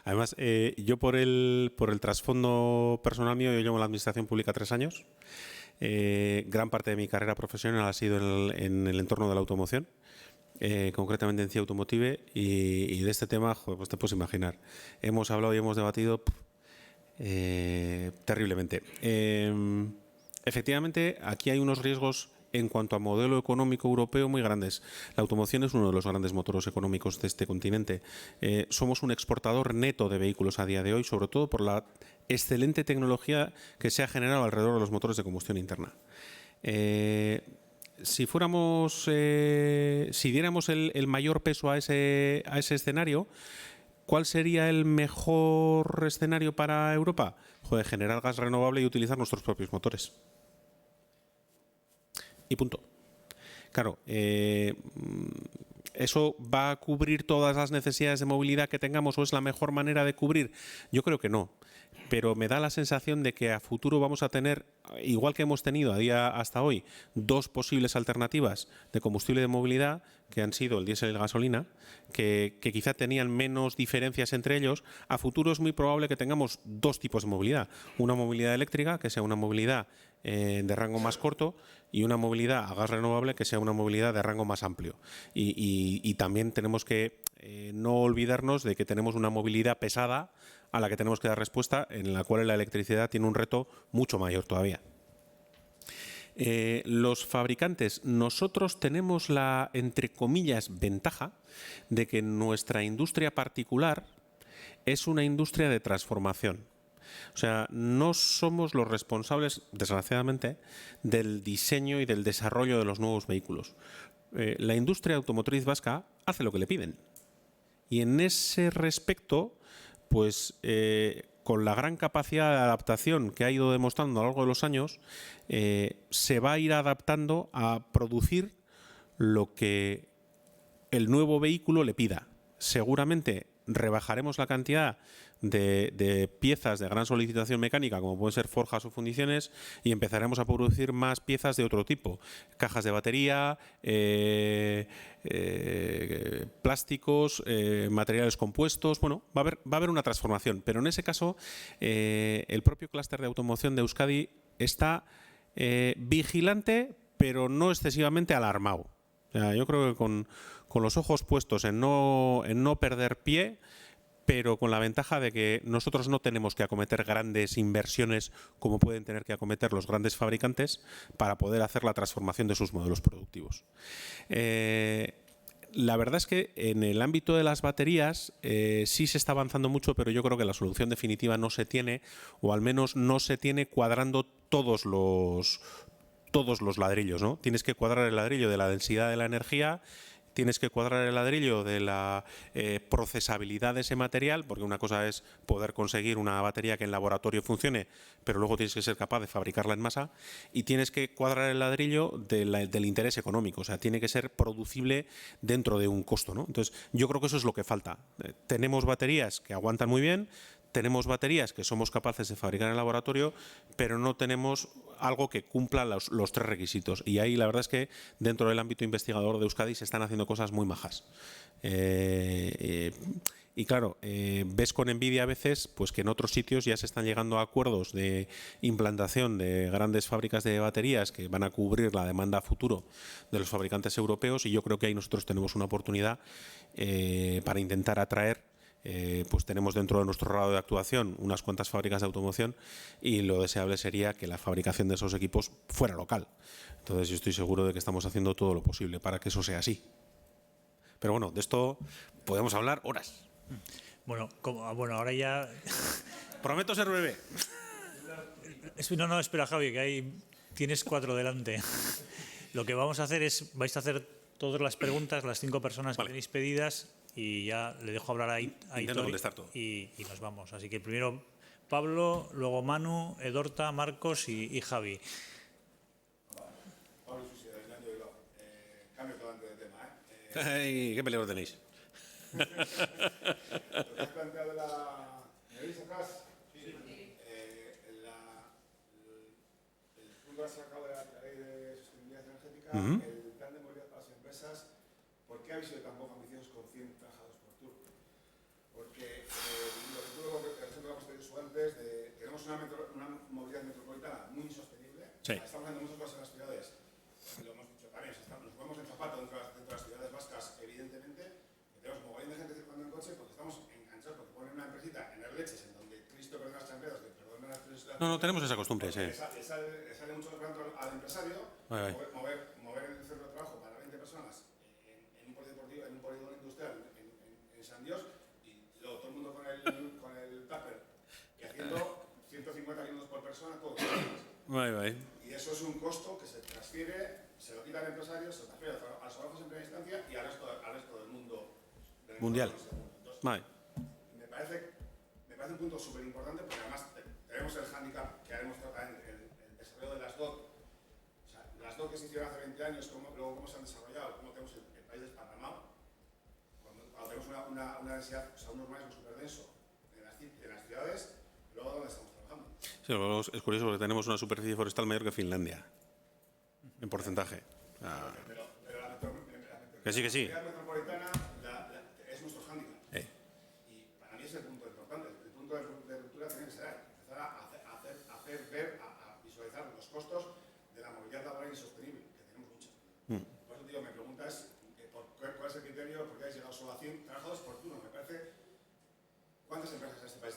Además, yo por el trasfondo personal mío, yo llevo en la administración pública 3 años. Gran parte de mi carrera profesional ha sido en el entorno de la automoción, concretamente en CIA Automotive, y de este tema, pues te puedes imaginar. Hemos hablado y hemos debatido terriblemente. Efectivamente, aquí hay unos riesgos en cuanto a modelo económico europeo muy grandes. La automoción es uno de los grandes motores económicos de este continente. Somos un exportador neto de vehículos a día de hoy, sobre todo por la excelente tecnología que se ha generado alrededor de los motores de combustión interna. Si diéramos el mayor peso a ese escenario, ¿cuál sería el mejor escenario para Europa? Generar gas renovable y utilizar nuestros propios motores. y punto. Claro, ¿eso va a cubrir todas las necesidades de movilidad que tengamos o es la mejor manera de cubrir? Yo creo que no. Pero me da la sensación de que a futuro vamos a tener, igual que hemos tenido a día hasta hoy, dos posibles alternativas de combustible de movilidad, que han sido el diésel y la gasolina, que quizá tenían menos diferencias entre ellos. A futuro es muy probable que tengamos dos tipos de movilidad. Una movilidad eléctrica, que sea una movilidad de rango más corto, y una movilidad a gas renovable, que sea una movilidad de rango más amplio. Y también tenemos que no olvidarnos de que tenemos una movilidad pesada a la que tenemos que dar respuesta, en la cual la electricidad tiene un reto mucho mayor todavía. Los fabricantes, nosotros tenemos la, entre comillas, ventaja de que nuestra industria particular es una industria de transformación. O sea, no somos los responsables, desgraciadamente, del diseño y del desarrollo de los nuevos vehículos. La industria automotriz vasca hace lo que le piden. Y en ese respecto, pues con la gran capacidad de adaptación que ha ido demostrando a lo largo de los años, se va a ir adaptando a producir lo que el nuevo vehículo le pida. Seguramente rebajaremos la cantidad de piezas de gran solicitación mecánica, como pueden ser forjas o fundiciones, y empezaremos a producir más piezas de otro tipo, cajas de batería, plásticos, materiales compuestos. Bueno, va a haber una transformación, pero en ese caso el propio clúster de automoción de Euskadi está vigilante, pero no excesivamente alarmado. O sea, yo creo que con los ojos puestos en no perder pie, pero con la ventaja de que nosotros no tenemos que acometer grandes inversiones como pueden tener que acometer los grandes fabricantes para poder hacer la transformación de sus modelos productivos. La verdad es que en el ámbito de las baterías sí se está avanzando mucho, pero yo creo que la solución definitiva no se tiene, o al menos no se tiene cuadrando todos los ladrillos, ¿no? Tienes que cuadrar el ladrillo de la densidad de la energía, tienes que cuadrar el ladrillo de la procesabilidad de ese material, porque una cosa es poder conseguir una batería que en laboratorio funcione, pero luego tienes que ser capaz de fabricarla en masa, y tienes que cuadrar el ladrillo del interés económico, o sea, tiene que ser producible dentro de un costo, ¿no? Entonces, yo creo que eso es lo que falta. Tenemos baterías que aguantan muy bien, tenemos baterías que somos capaces de fabricar en laboratorio, pero no tenemos algo que cumpla los tres requisitos. Y ahí la verdad es que dentro del ámbito investigador de Euskadi se están haciendo cosas muy majas. Y claro, ves con envidia a veces pues que en otros sitios ya se están llegando a acuerdos de implantación de grandes fábricas de baterías que van a cubrir la demanda a futuro de los fabricantes europeos, y yo creo que ahí nosotros tenemos una oportunidad para intentar atraer. Pues tenemos dentro de nuestro radio de actuación unas cuantas fábricas de automoción, y lo deseable sería que la fabricación de esos equipos fuera local. Entonces yo estoy seguro de que estamos haciendo todo lo posible para que eso sea así. Pero bueno, de esto podemos hablar horas. Bueno, ahora ya... Prometo ser breve. No, espera, Javi, que ahí tienes 4 delante. Lo que vamos a hacer es, vais a hacer todas las preguntas, las 5 personas que tenéis pedidas, y ya le dejo hablar a Aitor y nos vamos. Así que primero Pablo, luego Manu, Edorta, Marcos y Javi. Pablo Suicida, Islandia y Bilbao. Cambio totalmente de tema. Ay, ¿qué peligro tenéis? Lo que has planteado de la... ¿Me veis atrás? Sí. El punto que has sacado de la ley de sostenibilidad energética, el plan de movilidad para las empresas, ¿por qué habéis sido tan poco ambiciosos con 100 trabajadores por turno? Porque lo que tú hemos dicho antes, tenemos una movilidad metropolitana muy insostenible. Sí. Estamos haciendo muchas cosas en las ciudades, lo hemos dicho también, nos ponemos en zapato dentro de las ciudades vascas, evidentemente, que tenemos un mogollón de gente circulando en coche porque estamos enganchados, porque ponen una empresita en las leches, en donde Cristo perdona las chamberas, que perdona las tres... No, tenemos esa costumbre, sí. Le sale mucho más barato al empresario mover el centro de trabajo para 20 personas en un polideportivo, en un polígono industrial en San Dios, y luego todo el mundo con el tupper, y haciendo 150 kilómetros por persona todos los días. Y eso es un costo que se transfiere, se lo quita al empresario, se lo transfiere a los trabajos en primera instancia y al resto del mundo mundial. Entonces, me parece un punto súper importante, porque además tenemos el hándicap que haremos tratar en el desarrollo de las DOT. O sea, las DOT que se hicieron hace 20 años, cómo se han desarrollado, cómo tenemos el país desparramado, cuando tenemos una densidad, o sea, un urbanismo súper denso en las ciudades, luego ¿dónde estamos trabajando? Sí, es curioso porque tenemos una superficie forestal mayor que Finlandia, en porcentaje. Pero Que sí. La ciudad metropolitana es nuestro hándicap. Y para mí es el punto importante. El punto de ruptura tiene que ser empezar a hacer ver, a visualizar los costos de la movilidad laboral insostenible, que tenemos mucha. Por eso, me preguntas cuál es el criterio, por qué habéis llegado solo a 100 trabajadores por turno. Me parece. ¿Cuántas empresas en este país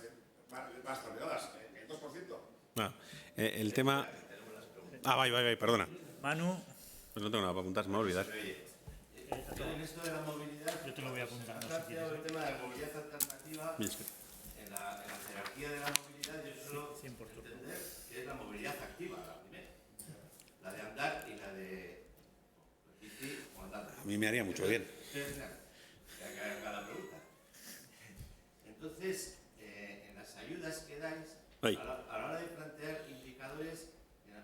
más tableadas? ¿El 2%? El tema. Vaya, perdona. Manu. Pues no tengo nada para apuntar, se me va a olvidar. En esto de la movilidad, Yo te lo voy a apuntar. se ha planteado el tema de la movilidad alternativa en la jerarquía de la movilidad. Yo suelo entender que es la movilidad activa, la primera, la de andar y la de bici o andar. A mí me haría mucho bien. Cada pregunta. Entonces, en las ayudas que dais, a la hora de plantear indicadores,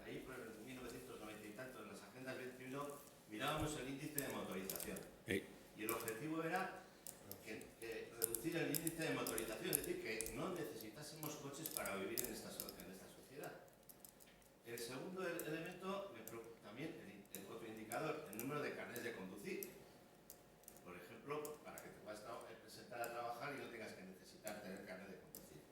ahí por el 1990 y tanto, en las agendas 21, mirábamos el índice de motorización. Y el objetivo era reducir el índice de motorización, es decir, que no necesitásemos coches para vivir en esta sociedad. El segundo elemento, también el otro indicador, el número de carnets de conducir. Por ejemplo, para que te puedas presentar a trabajar y no tengas que necesitar tener carnet de conducir.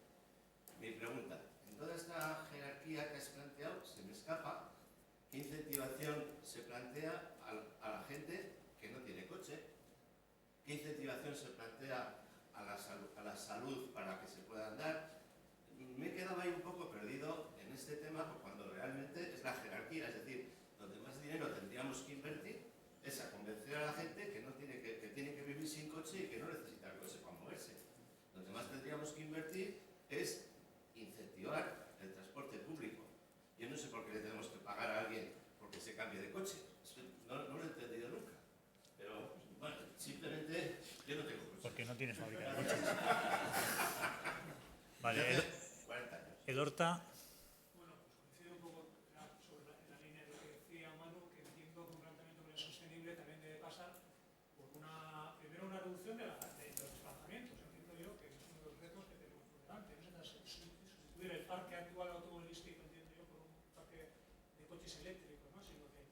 Mi pregunta, en toda esta jerarquía que has planteado, se me escapa qué incentivación se plantea a la gente que no tiene coche, qué incentivación se plantea a la salud para que se pueda andar. Me he quedado ahí un poco perdido en este tema cuando realmente es la jerarquía, es decir, donde más dinero tendríamos que invertir es a convencer a la gente que tiene que vivir sin coche y que no necesita el coche para moverse. Donde más tendríamos que invertir es incentivar el transporte público. Yo no sé por qué le tenemos que pagar a alguien porque se cambie de coche. No lo he entendido nunca. Pero, bueno, simplemente yo no tengo coche. Porque no tienes fábrica de coches. Vale, 40 años. Edorta. Bueno, pues coincido un poco sobre la línea de lo que decía Manu, que entiendo que un planteamiento que es sostenible también debe pasar por primero una reducción de los desplazamientos. Entiendo yo que es uno de los retos que tenemos por delante. No se sustituir el parque actual automovilístico, entiendo yo, por un parque de coches eléctricos, ¿no? Sino de que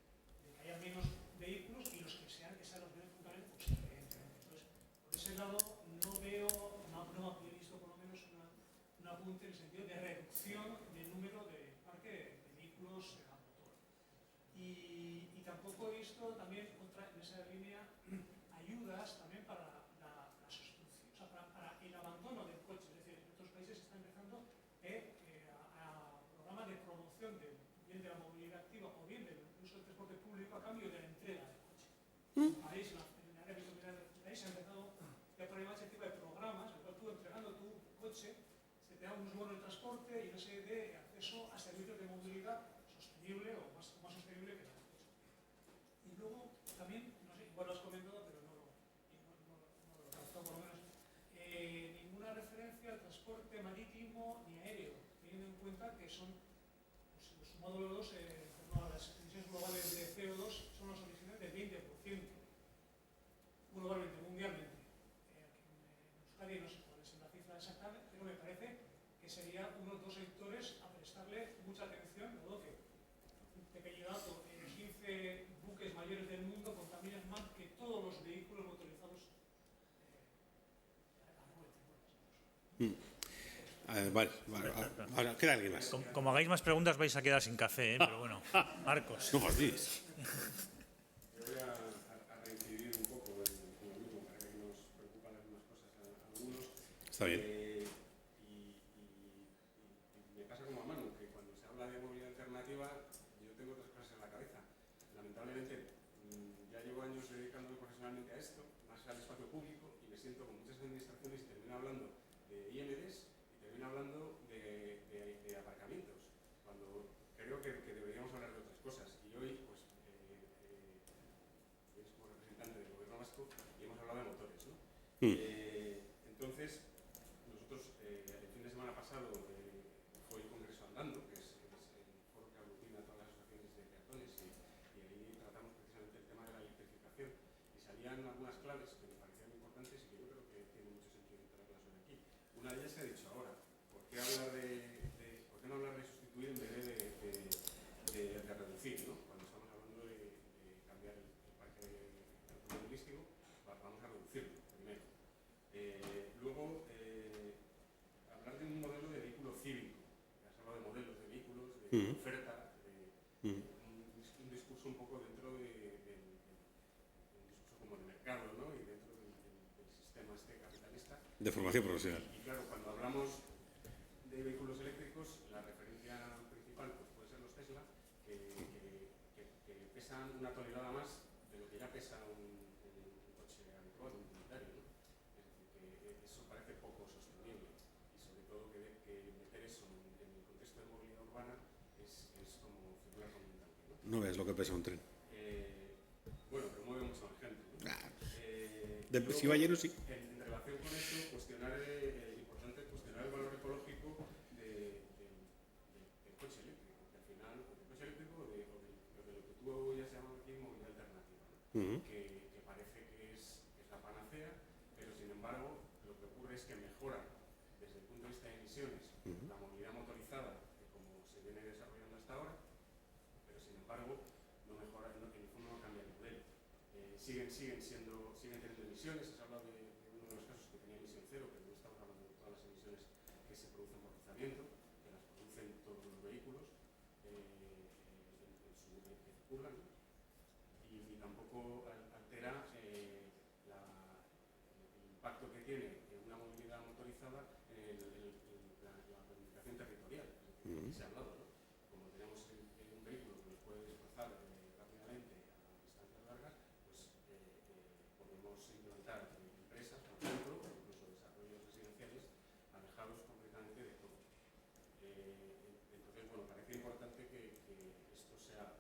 haya menos vehículos y los que sean los menos puntualmente, pues evidentemente. Entonces, por ese lado no veo, no he visto por lo menos un apunte en el sentido de reducción del número de parque de vehículos a motor. Y tampoco he visto también en esa línea ayudas también para la sustitución, o sea, para el abandono del coche. Es decir, en otros países se está empezando a programas de promoción bien de la movilidad activa o bien del uso del transporte público a cambio de la entrega del coche. En el país, en el área metropolitana del país, se ha empezado ya por ese tipo de programas, en el cual tú entregando tu coche te da unos bonos de transporte y una serie de acceso a servicios de movilidad sostenible o más sostenible que la del coche. Y luego también, no sé, igual lo has comentado, pero no lo captado por lo menos, ninguna referencia al transporte marítimo ni aéreo, teniendo en cuenta que son los módulos en torno a las emisiones globales de CO2 son los originales del 20%, globalmente, mundialmente. En Euskadi no sé cuál es la cifra exactamente, pero me parece que sería uno de los dos sectores a prestarle mucha atención, de modo que, un pequeño dato, los 15 buques mayores del mundo contaminan más que todos los vehículos motorizados Vale. Ahora, ¿queda alguien más? Como hagáis más preguntas vais a quedar sin café, pero bueno. Marcos. No fastidies. Yo voy a reincidir un poco en lo mismo, para que nos preocupan algunas cosas a algunos. Está bien. Y me pasa como a Manu, que cuando se habla de movilidad alternativa, yo tengo otras cosas en la cabeza. Lamentablemente, ya llevo años dedicándome profesionalmente a esto, más al espacio público, y me siento con muchas administraciones y termino hablando de IMDs y termino hablando de aparcamientos, cuando creo que deberíamos hablar de otras cosas. Y hoy, pues, eres como representante del gobierno vasco y hemos hablado de motores, ¿no? Entonces, nosotros el fin de semana pasado fue el Congreso Andando, que es el foro que aglutina a todas las asociaciones de peatones, y ahí tratamos precisamente de oferta, un discurso un poco dentro de un discurso como de mercado, ¿no? Y dentro del sistema capitalista. De formación profesional. Y claro, cuando hablamos de vehículos eléctricos, la referencia principal pues, puede ser los Tesla, que pesan una tonelada más de lo que ya pesa un coche habitual, un utilitario, ¿no? Es decir, que eso parece poco sostenible y sobre todo que meter eso en el contexto de movilidad urbana es como figurar como un tanque, ¿no? No ves lo que pesa un tren. Bueno, pero mueve mucho más gente, ¿no? Luego, si va lleno, sí. En relación con eso, importante cuestionar el valor ecológico del coche eléctrico, que al final, del coche eléctrico o de lo que tú ya has llamado aquí movilidad alternativa, ¿no? Que parece que es la panacea, pero sin embargo lo que ocurre es que mejora desde el punto de vista de emisiones la movilidad motorizada, como se viene desarrollando hasta ahora, pero sin embargo no mejora, en el fondo no cambia el modelo. Siguen teniendo emisiones. Se habla de uno de los casos que tenía emisión cero, pero no estamos hablando de todas las emisiones que se producen por rozamiento, que las producen todos los vehículos que circulan, ¿no? Y tampoco altera el impacto que tiene una movilidad motorizada en la planificación territorial. Es decir, se ha hablado, ¿no? Como tenemos un vehículo que nos puede desplazar rápidamente a distancias largas, pues podemos implantar empresas, por ejemplo, o incluso desarrollos residenciales alejados completamente de todo. Entonces, bueno, parece importante que esto sea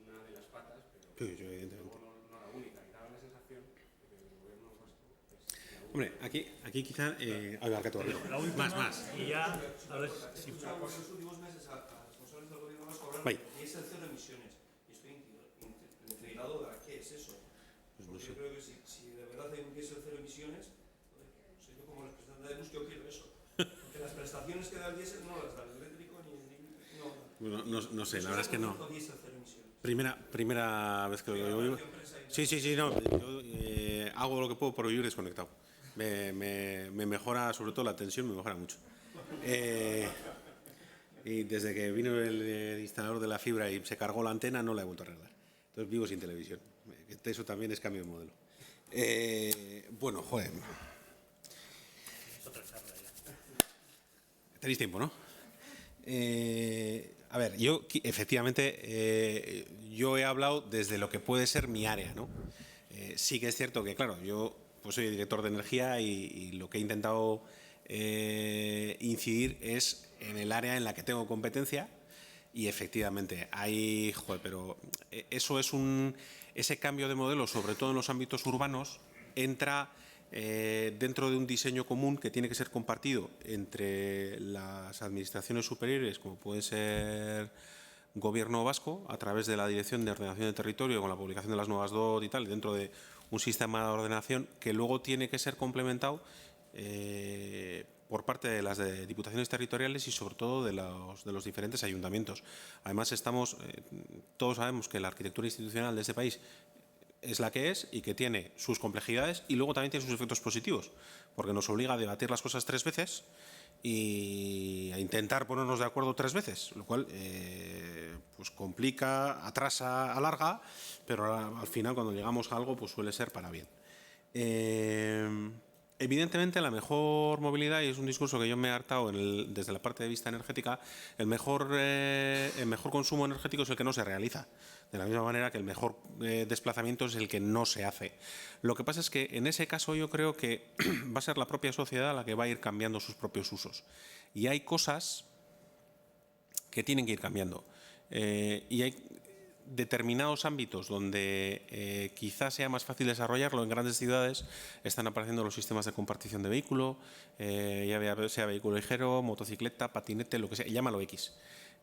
una de las patas, pero luego no la única. Y daba la sensación de que el gobierno vasco es la única. Hombre, aquí quizá... La última, más. Y ya, a ver si... En los últimos meses a responsables del gobierno vasco hablaron de diésel cero emisiones. Y estoy intrigado de qué es eso. Porque yo creo que si de verdad hay un diésel cero emisiones, no sé yo como representante de bus, yo quiero eso. Porque las prestaciones que da el diésel no las da el eléctrico ni no. Bueno, no sé, la verdad es que no. Diésel cero emisiones. Primera vez que lo digo. Sí, no. Yo hago lo que puedo por vivir desconectado. Me mejora, sobre todo la tensión, me mejora mucho. Y desde que vino el instalador de la fibra y se cargó la antena, no la he vuelto a arreglar. Entonces vivo sin televisión. Eso también es cambio de modelo. Bueno, joder. Tenéis tiempo, ¿no? A ver, yo efectivamente yo he hablado desde lo que puede ser mi área, ¿no? Sí que es cierto que, claro, yo pues soy director de energía y lo que he intentado incidir es en el área en la que tengo competencia y efectivamente hay, joder, pero eso es ese cambio de modelo, sobre todo en los ámbitos urbanos, entra dentro de un diseño común que tiene que ser compartido entre las administraciones superiores, como puede ser Gobierno vasco, a través de la Dirección de Ordenación del Territorio, con la publicación de las nuevas DOT y tal, dentro de un sistema de ordenación que luego tiene que ser complementado por parte de las diputaciones territoriales y sobre todo de los diferentes ayuntamientos. Además, todos sabemos que la arquitectura institucional de este país es la que es y que tiene sus complejidades y luego también tiene sus efectos positivos, porque nos obliga a debatir las cosas 3 veces y a intentar ponernos de acuerdo 3 veces, lo cual pues complica, atrasa, alarga, pero al final cuando llegamos a algo pues suele ser para bien. Evidentemente la mejor movilidad, y es un discurso que yo me he hartado desde la parte de vista energética, el mejor consumo energético es el que no se realiza, de la misma manera que el mejor desplazamiento es el que no se hace. Lo que pasa es que en ese caso yo creo que va a ser la propia sociedad la que va a ir cambiando sus propios usos. Y hay cosas que tienen que ir cambiando. Y hay determinados ámbitos donde quizás sea más fácil desarrollarlo. En grandes ciudades están apareciendo los sistemas de compartición de vehículo, ya sea vehículo ligero, motocicleta, patinete, lo que sea, llámalo X.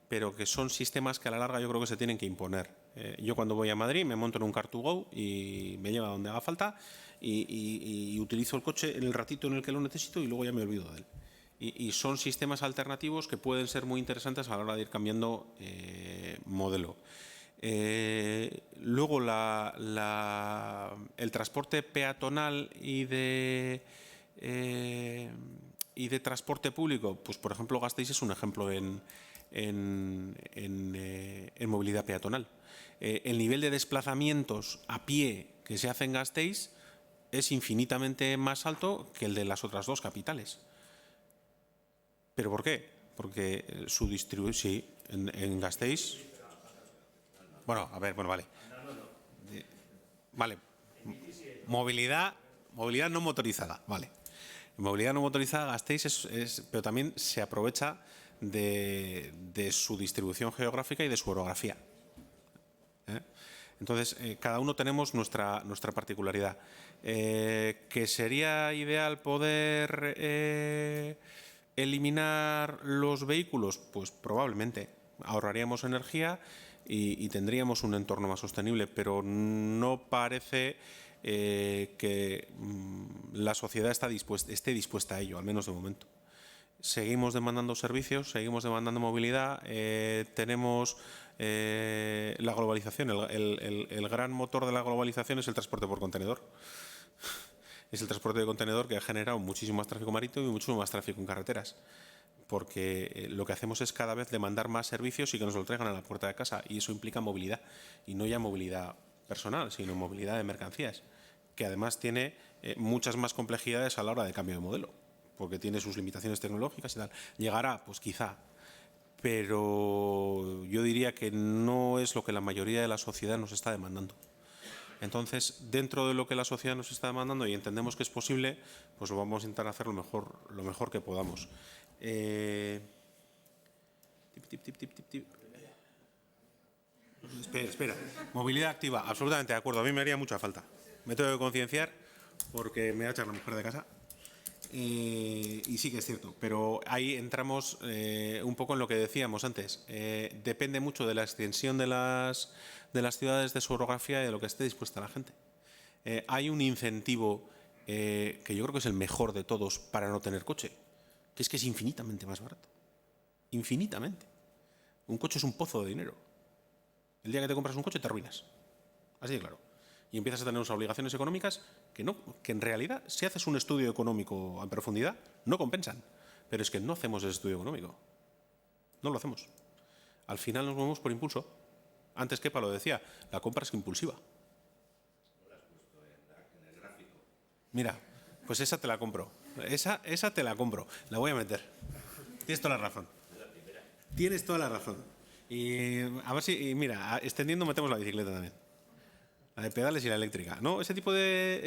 Pero que son sistemas que a la larga yo creo que se tienen que imponer. Yo cuando voy a Madrid me monto en un Car2Go y me lleva donde haga falta y utilizo el coche en el ratito en el que lo necesito y luego ya me olvido de él. Y son sistemas alternativos que pueden ser muy interesantes a la hora de ir cambiando modelo. Luego el transporte peatonal y de transporte público, pues por ejemplo Gasteiz es un ejemplo en en movilidad peatonal. El nivel de desplazamientos a pie que se hace en Gasteiz es infinitamente más alto que el de las otras dos capitales. ¿Pero por qué? Porque su distribución, sí, en Gasteiz. Bueno, a ver, bueno, vale. Vale. Movilidad no motorizada, vale. Movilidad no motorizada, Gasteiz pero también se aprovecha de su distribución geográfica y de su orografía. Entonces, cada uno tenemos nuestra particularidad. ¿Que sería ideal poder eliminar los vehículos? Pues probablemente. Ahorraríamos energía y tendríamos un entorno más sostenible, pero no parece que la sociedad esté dispuesta a ello, al menos de momento. Seguimos demandando servicios, seguimos demandando movilidad, tenemos la globalización. El gran motor de la globalización es el transporte por contenedor. Es el transporte de contenedor que ha generado muchísimo más tráfico marítimo y mucho más tráfico en carreteras. Porque lo que hacemos es cada vez demandar más servicios y que nos lo traigan a la puerta de casa. Y eso implica movilidad. Y no ya movilidad personal, sino movilidad de mercancías, que además tiene muchas más complejidades a la hora de cambio de modelo, porque tiene sus limitaciones tecnológicas y tal. Llegará, pues quizá, pero yo diría que no es lo que la mayoría de la sociedad nos está demandando. Entonces, dentro de lo que la sociedad nos está demandando y entendemos que es posible, pues lo vamos a intentar hacer lo mejor que podamos. Espera. Movilidad activa, absolutamente de acuerdo. A mí me haría mucha falta. Me tengo que concienciar porque me va a echar la mujer de casa. Y sí que es cierto, pero ahí entramos un poco en lo que decíamos antes. Depende mucho de la extensión de las ciudades, de su orografía y de lo que esté dispuesta la gente. Hay un incentivo que yo creo que es el mejor de todos para no tener coche, que es infinitamente más barato. Infinitamente. Un coche es un pozo de dinero. El día que te compras un coche te arruinas. Así de claro. Y empiezas a tener unas obligaciones económicas que en realidad, si haces un estudio económico en profundidad, no compensan. Pero es que no hacemos ese estudio económico. No lo hacemos. Al final nos movemos por impulso. Antes Kepa lo decía, la compra es impulsiva. ¿No la has puesto en el gráfico? Mira, pues esa te la compro. Esa te la compro. La voy a meter. Tienes toda la razón. Tienes toda la razón. Y a ver si, mira, extendiendo metemos la bicicleta también. La de pedales y la eléctrica. No, ese tipo de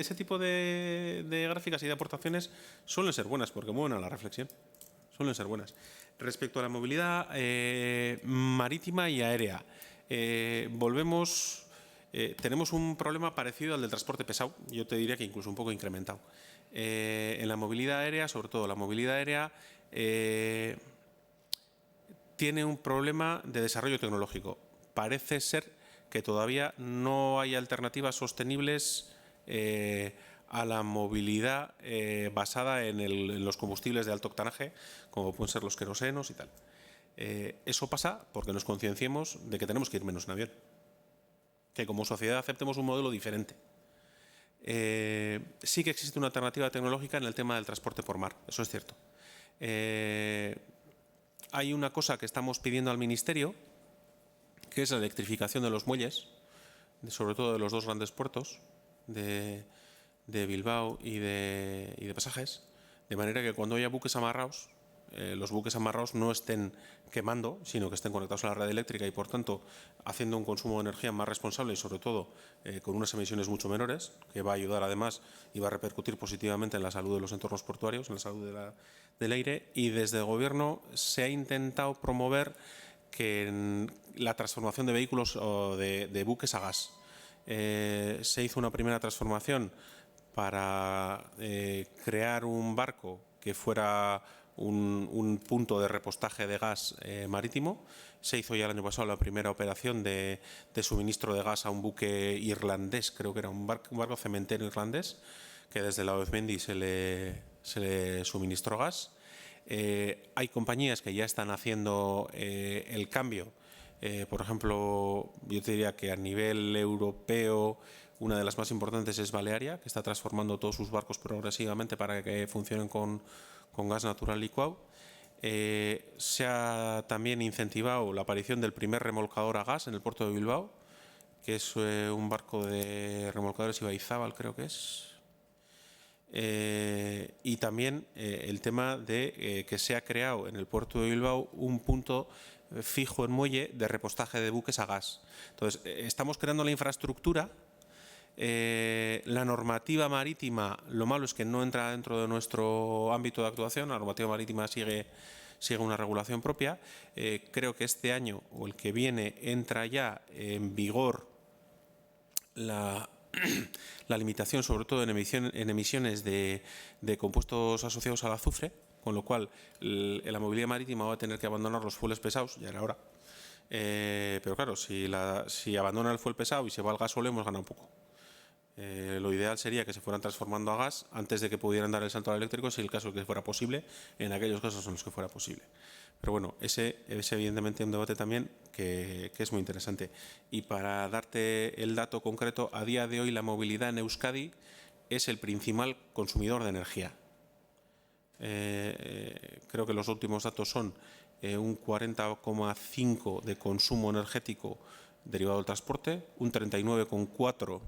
gráficas y de aportaciones suelen ser buenas porque mueven a la reflexión. Suelen ser buenas. Respecto a la movilidad marítima y aérea, tenemos un problema parecido al del transporte pesado. Yo te diría que incluso un poco incrementado. En la movilidad aérea, sobre todo la movilidad aérea, tiene un problema de desarrollo tecnológico. Parece ser que todavía no hay alternativas sostenibles a la movilidad basada en los combustibles de alto octanaje, como pueden ser los querosenos y tal. Eso pasa porque nos concienciemos de que tenemos que ir menos en avión, que como sociedad aceptemos un modelo diferente. Sí que existe una alternativa tecnológica en el tema del transporte por mar, eso es cierto. Hay una cosa que estamos pidiendo al Ministerio, que es la electrificación de los muelles, sobre todo de los dos grandes puertos, de Bilbao y de Pasajes, de manera que cuando haya buques amarrados, los buques amarrados no estén quemando, sino que estén conectados a la red eléctrica y, por tanto, haciendo un consumo de energía más responsable y, sobre todo, con unas emisiones mucho menores, que va a ayudar, además, y va a repercutir positivamente en la salud de los entornos portuarios, en la salud del aire. Y desde el Gobierno se ha intentado promover que la transformación de vehículos o de buques a gas. Se hizo una primera transformación para crear un barco que fuera un punto de repostaje de gas marítimo. Se hizo ya el año pasado la primera operación de suministro de gas a un buque irlandés, creo que era un barco cementero irlandés, que desde la Oezmendi se le suministró gas. Hay compañías que ya están haciendo el cambio. Por ejemplo, yo te diría que a nivel europeo una de las más importantes es Balearia, que está transformando todos sus barcos progresivamente para que funcionen con gas natural licuado. Se ha también incentivado la aparición del primer remolcador a gas en el puerto de Bilbao, que es un barco de remolcadores Ibaizábal, creo que es. Y también el tema de que se ha creado en el puerto de Bilbao un punto fijo en muelle de repostaje de buques a gas. Entonces, estamos creando la infraestructura. La normativa marítima, lo malo es que no entra dentro de nuestro ámbito de actuación. La normativa marítima sigue una regulación propia. Creo que este año o el que viene entra ya en vigor la limitación, sobre todo en emisiones de compuestos asociados al azufre, con lo cual la movilidad marítima va a tener que abandonar los fueles pesados, ya era hora. Pero claro, si abandona el fuel pesado y se va al gasóleo, hemos ganado un poco. Lo ideal sería que se fueran transformando a gas antes de que pudieran dar el salto al eléctrico, si el caso que fuera posible, en aquellos casos en los que fuera posible. Pero bueno, ese es evidentemente un debate también que es muy interesante. Y para darte el dato concreto, a día de hoy la movilidad en Euskadi es el principal consumidor de energía. Creo que los últimos datos son un 40,5% de consumo energético derivado del transporte, un 39,4%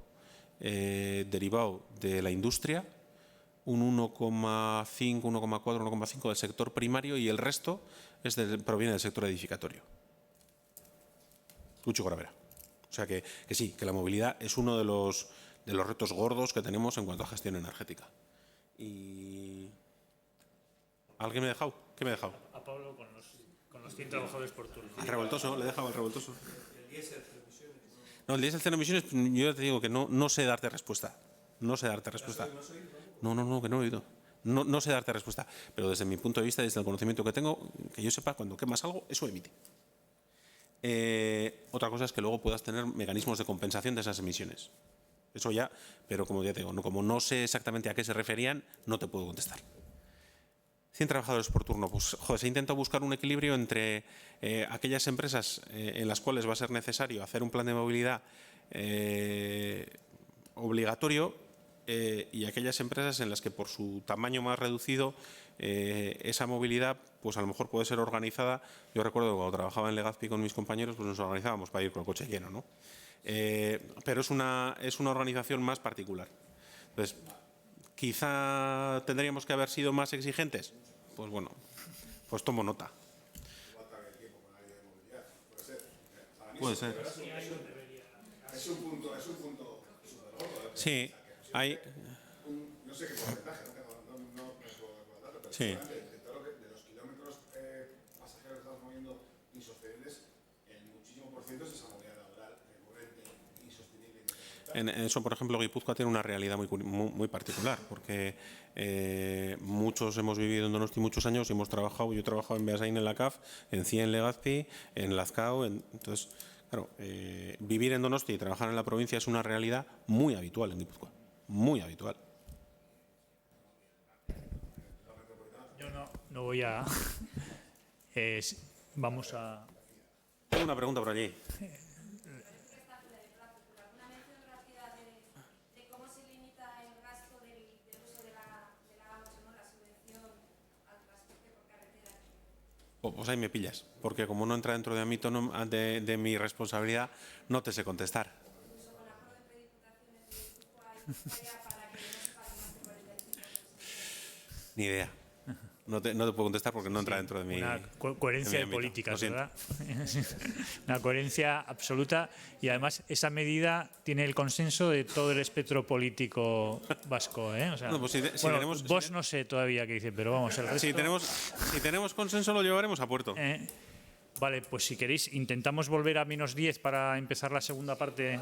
derivado de la industria, un 1,5, 1,4, 1,5 del sector primario y el resto proviene del sector edificatorio. Lucho Gravera. O sea que sí, que la movilidad es uno de los retos gordos que tenemos en cuanto a gestión energética. Y ¿alguien me ha dejado? ¿Qué me ha dejado? A Pablo con los 100 trabajadores por turno. Al revoltoso, le he dejado al revoltoso. No, el diésel cero emisiones, yo ya te digo que no sé darte respuesta. No sé darte respuesta. No, que no he oído. No sé darte respuesta. Pero desde mi punto de vista, desde el conocimiento que tengo, que yo sepa, cuando quemas algo, eso emite. Otra cosa es que luego puedas tener mecanismos de compensación de esas emisiones. Eso ya, pero como ya te digo, como no sé exactamente a qué se referían, no te puedo contestar. 100 trabajadores por turno. Pues se intenta buscar un equilibrio entre aquellas empresas en las cuales va a ser necesario hacer un plan de movilidad obligatorio y aquellas empresas en las que por su tamaño más reducido esa movilidad pues a lo mejor puede ser organizada. Yo recuerdo cuando trabajaba en Legazpi con mis compañeros, pues nos organizábamos para ir con el coche lleno, ¿no? Pero es una organización más particular. Entonces, quizá tendríamos que haber sido más exigentes. Pues bueno, pues tomo nota. Puede ser. Es un punto súper gordo. Sí, hay. No sé qué porcentaje, no puedo recordar, pero sí. De los kilómetros pasajeros que estamos moviendo insostenibles, el muchísimo por ciento es esa movilidad laboral recurrente, insostenible. En eso, por ejemplo, Guipúzcoa tiene una realidad muy particular, porque muchos hemos vivido en Donosti muchos años y hemos trabajado. Yo he trabajado en Beasain, en la CAF, en CIE, en Legazpi, en Lazcao. Entonces, claro, vivir en Donosti y trabajar en la provincia es una realidad muy habitual en Guipúzcoa, muy habitual. Yo no voy a. Vamos a. Tengo una pregunta por allí. Pues ahí me pillas, porque como no entra dentro de mi responsabilidad, no te sé contestar. Ni idea. No te puedo contestar porque no entra dentro de mi. Una coherencia de políticas, ¿verdad? Una coherencia absoluta, y además esa medida tiene el consenso de todo el espectro político vasco, ¿eh? O sea, no, pues Vox no sé todavía qué dice, pero vamos, el resto. Si tenemos consenso lo llevaremos a puerto. Vale, pues si queréis intentamos volver a -10 para empezar la segunda parte.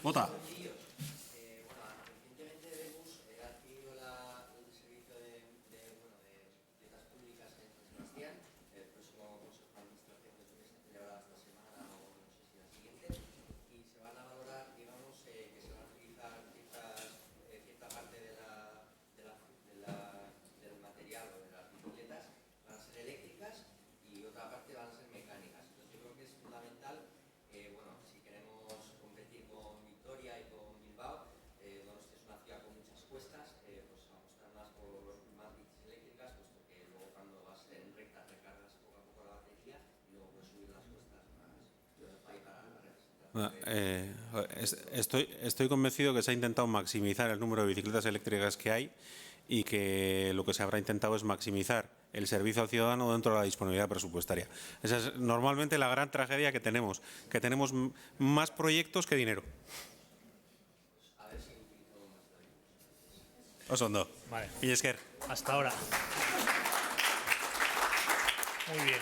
Vota. Fundamental, si queremos competir con Vitoria y con Estoy convencido que se ha intentado maximizar el número de bicicletas eléctricas que hay y que lo que se habrá intentado es maximizar el servicio al ciudadano dentro de la disponibilidad presupuestaria. Esa es normalmente la gran tragedia que tenemos más proyectos que dinero. Osondo. Vale. Y Esker. Hasta ahora. Muy bien.